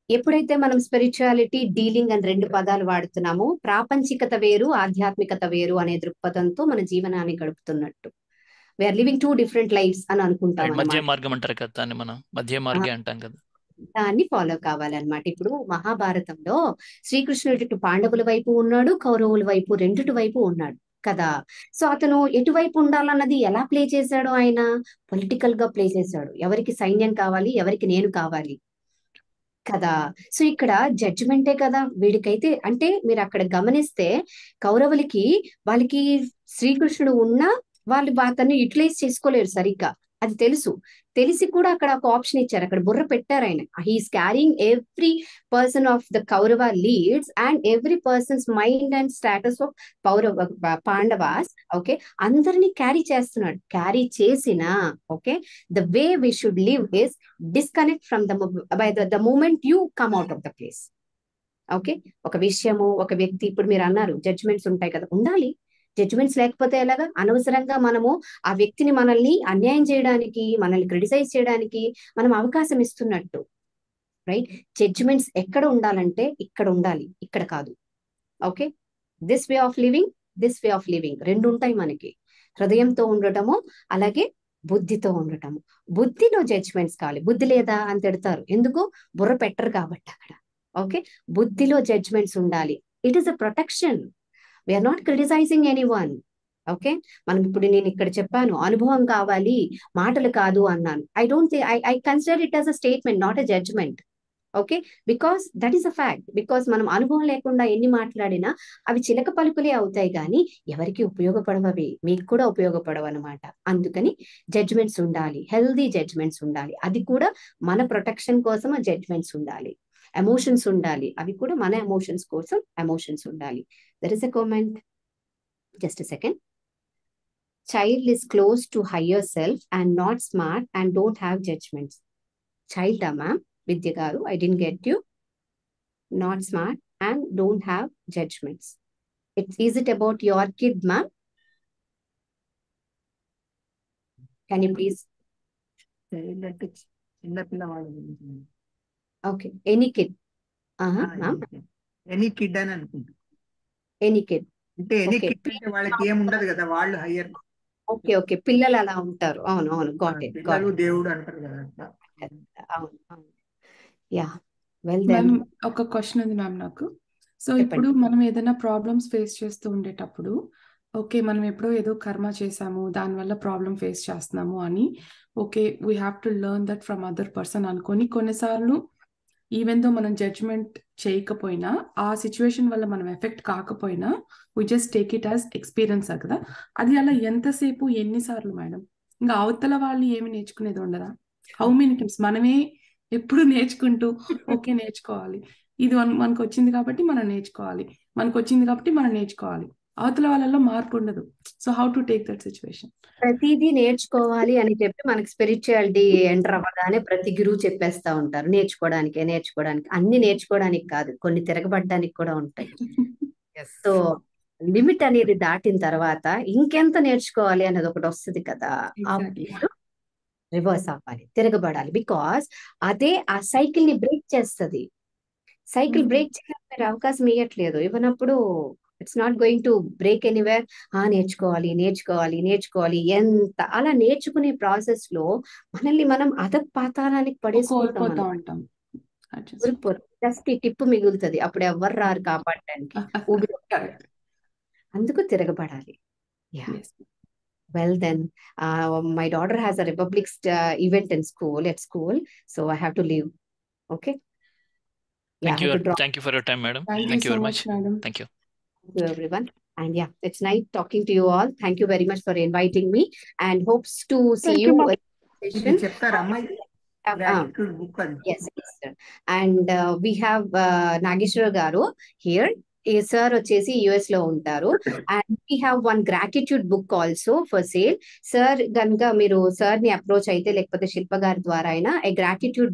ఎప్పుడైతే మనం స్పిరిచువాలిటీ, డీలింగ్ అని రెండు పదాలు వాడుతున్నామో, ప్రాపంచికత వేరు, ఆధ్యాత్మికత వేరు అనే దృక్పథంతో మన జీవనాన్ని గడుపుతున్నట్టు. వీఆర్ లివింగ్ 2 different lives అని అనుకుంటాం. మధ్య మార్గం అంటారు కదా దాన్ని, మనం మధ్య మార్గం అంటాం కదా, దాన్ని ఫాలో కావాలన్నమాట. ఇప్పుడు మహాభారతంలో శ్రీకృష్ణుడు ఇటు పాండవుల వైపు ఉన్నాడు, కౌరవుల వైపు, రెండిటి వైపు ఉన్నాడు కదా. సో అతను ఎటువైపు ఉండాలన్నది ఎలా ప్లే చేశాడు? ఆయన పొలిటికల్ గా ప్లే చేశాడు. ఎవరికి సైన్యం కావాలి, ఎవరికి నేను కావాలి కదా. సో ఇక్కడ జడ్జిమెంటే కదా వీడికైతే. అంటే మీరు అక్కడ గమనిస్తే కౌరవులకి, వాళ్ళకి శ్రీకృష్ణుడు ఉన్నా వాళ్ళు అతన్ని యూటిలైజ్ చేసుకోలేరు సరిగ్గా, అది తెలిసి కూడా అక్కడ ఒక ఆప్షన్ ఇచ్చారు, అక్కడ బుర్ర పెట్టారు ఆయన. He is carrying every person of the Kaurava leads and every person's mind and status of Pandavas. Okay, అందరినీ క్యారీ చేస్తున్నాడు. క్యారీ చేసిన okay, the way we should live is disconnect from the moment you come out of the place. Okay, ఒక విషయము, ఒక వ్యక్తి, ఇప్పుడు మీరు అన్నారు జడ్జిమెంట్స్ ఉంటాయి కదా, ఉండాలి. జడ్జిమెంట్స్ లేకపోతే ఎలాగా? అనవసరంగా మనము ఆ వ్యక్తిని, మనల్ని అన్యాయం చేయడానికి, మనల్ని క్రిటిసైజ్ చేయడానికి మనం అవకాశం ఇస్తున్నట్టు, రైట్? జడ్జిమెంట్స్ ఎక్కడ ఉండాలంటే ఇక్కడ ఉండాలి, ఇక్కడ కాదు. Okay, this way of living this way of living. రెండు ఉంటాయి మనకి, హృదయంతో ఉండటము అలాగే బుద్ధితో ఉండటము. బుద్ధిలో జడ్జ్మెంట్స్ కావాలి. బుద్ధి లేదా అని తిడతారు, ఎందుకు? బుర్ర పెట్టరు కాబట్టి అక్కడ. ఓకే, బుద్ధిలో జడ్జ్మెంట్స్ ఉండాలి. It is a protection. We are not criticising any one. Okay, మనం ఇప్పుడు నేను ఇక్కడ చెప్పాను అనుభవం కావాలి, మాటలు కాదు అన్నాను. I consider it as a statement, not a judgement. Okay, because that is a fact. Because మనం అనుభవం లేకుండా ఎన్ని మాట్లాడినా అవి చిలక పలుకులే అవుతాయి, కానీ ఎవరికి ఉపయోగపడవవి, మీకు కూడా ఉపయోగపడవు అనమాట. అందుకని జడ్జ్మెంట్స్ ఉండాలి, హెల్దీ జడ్జ్మెంట్స్ ఉండాలి. అది కూడా మన ప్రొటెక్షన్ కోసం ఆ జడ్జ్మెంట్స్ ఉండాలి. ఎమోషన్స్ ఉండాలి, అవి కూడా మన ఎమోషన్స్ కోసం ఎమోషన్స్ ఉండాలి. There is a comment, just a second. Child is close to higher self and not smart and don't have judgments. Child, ma'am, Vidya garu, I didn't get you. Not smart and don't have judgments. Is it about your kid, ma'am? Can you please? Okay, any kid. Ma'am. Any kid అని అనుకుంటా. Any kid. అంటే any kid అంటే వాళ్ళకి ఏముండదు కదా, వాళ్ళు higher. Okay okay, పిల్లలు అలా ఉంటారు. అవును అవును, గాట్ ఇట్. పిల్లలు దేవుడు అంటారు కదా. అవును అవును, యా. వెల్ మ్యామ్, దెన్ ఒక క్వశ్చన్ ఉంది మ్యామ్ నాకు. సో చెప్పండి. ఇప్పుడు మనం ఏదైనా ప్రాబ్లమ్స్ ఫేస్ చేస్తూ ఉండేటప్పుడు, ఓకే మనం ఎప్పుడో ఏదో కర్మ చేసాము, దానివల్ల ప్రాబ్లం ఫేస్ చేస్తున్నాము అని, okay we have to learn that from other person అనుకొని, కొన్నిసార్లు ఈవెన్ దో మనం జడ్జ్మెంట్ చేయకపోయినా, ఆ సిచ్యువేషన్ వల్ల మనం ఎఫెక్ట్ కాకపోయినా, we just take it as experience కదా. అది అలా ఎంతసేపు, ఎన్నిసార్లు మేడం? ఇంకా అవతల వాళ్ళు ఏమి నేర్చుకునేది ఉండదా? హౌ మెనీ టైమ్స్ మనమే ఎప్పుడు నేర్చుకుంటూ, ఓకే నేర్చుకోవాలి, ఇది మనకు వచ్చింది కాబట్టి మనం నేర్చుకోవాలి, మనకు వచ్చింది కాబట్టి మనం నేర్చుకోవాలి, అవతల వాళ్ళలో మార్పు ఉండదు. So how to take that situation? ప్రతిదీ నేర్చుకోవాలి అని చెప్పి మనకి స్పిరిచువాలిటీ ఎంటర్ అవ్వగానే ప్రతి గురువు చెప్పేస్తా ఉంటారు, నేర్చుకోవడానికి. అన్ని నేర్చుకోవడానికి కాదు, కొన్ని తిరగబడ్డానికి కూడా ఉంటాయి. సో లిమిట్ అనేది దాటిన తర్వాత ఇంకెంత నేర్చుకోవాలి అనేది ఒకటి వస్తుంది కదా, అప్పుడు రివర్స్ అవ్వాలి, తిరగబడాలి. బికాస్ అదే ఆ సైకిల్ ని బ్రేక్ చేస్తుంది. సైకిల్ బ్రేక్ చేయడానికి అవకాశం ఇవ్వట్లేదు. ఇవ్వనప్పుడు it's not going to break anywhere. నేర్చుకోవాలి ఎంత అలా నేర్చుకునే ప్రాసెస్ లో మనల్ని మనం అధపాతాళానికి పడేసుకుంటాం. జస్ట్ ఈ టిప్పు మిగులుతుంది, అప్పుడు ఎవరు రారు కాపాడడానికి, ఊబి. అందుకు తిరగబడాలి. Well then, my daughter has a Republic event at school, so I have to leave. Okay. Thank you for your time, madam. Thank you very much, madam. Thank you. Thank you, everyone. And yeah, it's nice talking to you all. Thank you very much for inviting me, and hopes to see you. Yes, sir. And we have Nageshwar garu here. Sir వచ్చేసి US లో ఉంటారు. And we have one gratitude book also for sale. Sir కనుక మీరు sir ని approach అయితే, లేకపోతే శిల్ప గారి ద్వారా అయినా, a gratitude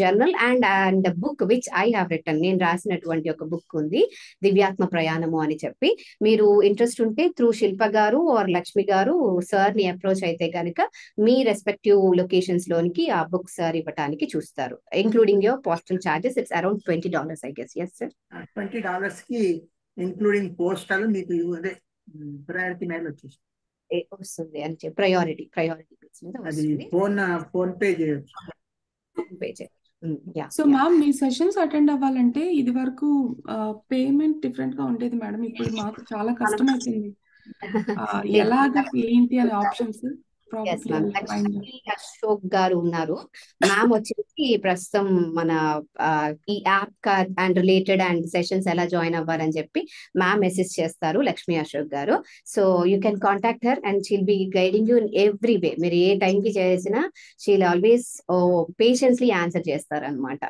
journal and book which I have written, నేను రాసినటువంటి ఒక బుక్ ఉంది, దివ్యాత్మ ప్రయాణము అని చెప్పి. మీరు ఇంట్రెస్ట్ ఉంటే త్రూ శిల్ప గారు ఆర్ లక్ష్మి గారు సార్ ని అప్రోచ్ అయితే కనుక మీ రెస్పెక్టివ్ లొకేషన్స్ లోనికి ఆ బుక్ సార్ ఇవ్వడానికి చూస్తారు, including your postal charges. It's around $20, I guess. Yes, sir. $20 కి ఇంక్లూడింగ్ పోస్టల్ మీకు అదే ప్రయారిటీ మెయిల్ వచ్చేస్తుంది, వస్తుంది అని చెప్పి ప్రయారిటీ అది ఫోన్ పే చేయొచ్చు. సో మ్యామ్, మీ సెషన్స్ అటెండ్ అవ్వాలంటే ఇది వరకు పేమెంట్ డిఫరెంట్ గా ఉండేది మేడం, ఇప్పుడు మాకు చాలా కష్టం అవుతుంది. ఎలాగ ఏంటి అనే ఆప్షన్స్ అశోక్ గారు ఉన్నారు. మ్యామ్ వచ్చేసి ప్రస్తుతం మన ఈ app and related and sessions ఎలా జాయిన్ అవ్వాలని చెప్పి మ్యామ్ అసిస్ట్ చేస్తారు, Lakshmi Ashok garu. So you can contact her and she'll be guiding you in every way. మీరు ఏ టైం కి చేసినా షీల్ ఆల్వేస్ పేషెన్స్లీ ఆన్సర్ చేస్తారు అనమాట.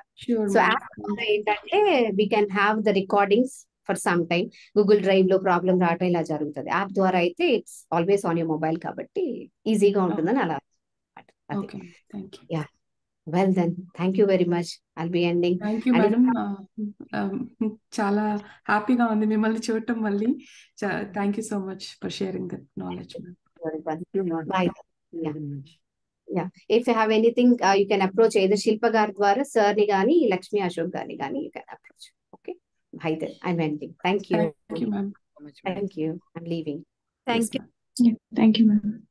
సో యాప్ ఏంటంటే we can have the recordings for some time. Google drive లో problem రావటం ఇలా జరుగుతుంది. యాప్ ద్వారా అయితే it's always on your mobile కాబట్టి ఈజీగా ఉంటుందని అలా. Well then, thank you very much. I'll be ending. Thank you madam, చాలా హ్యాపీగా ఉంది మిమ్మల్ని చూడటం మళ్ళీ. Thank you so much for sharing that knowledge. Bye. Yeah. If you have anything, you can approach either Shilpa గారి ద్వారా sir ని గానీ, లక్ష్మీ అశోక్ గారిని గానీ you can approach. Okay. I'm ending. Thank you. Thank you, ma'am. So much, ma'am. Thank you. I'm leaving. Yes, Thank you. ma'am. Thank you, ma'am.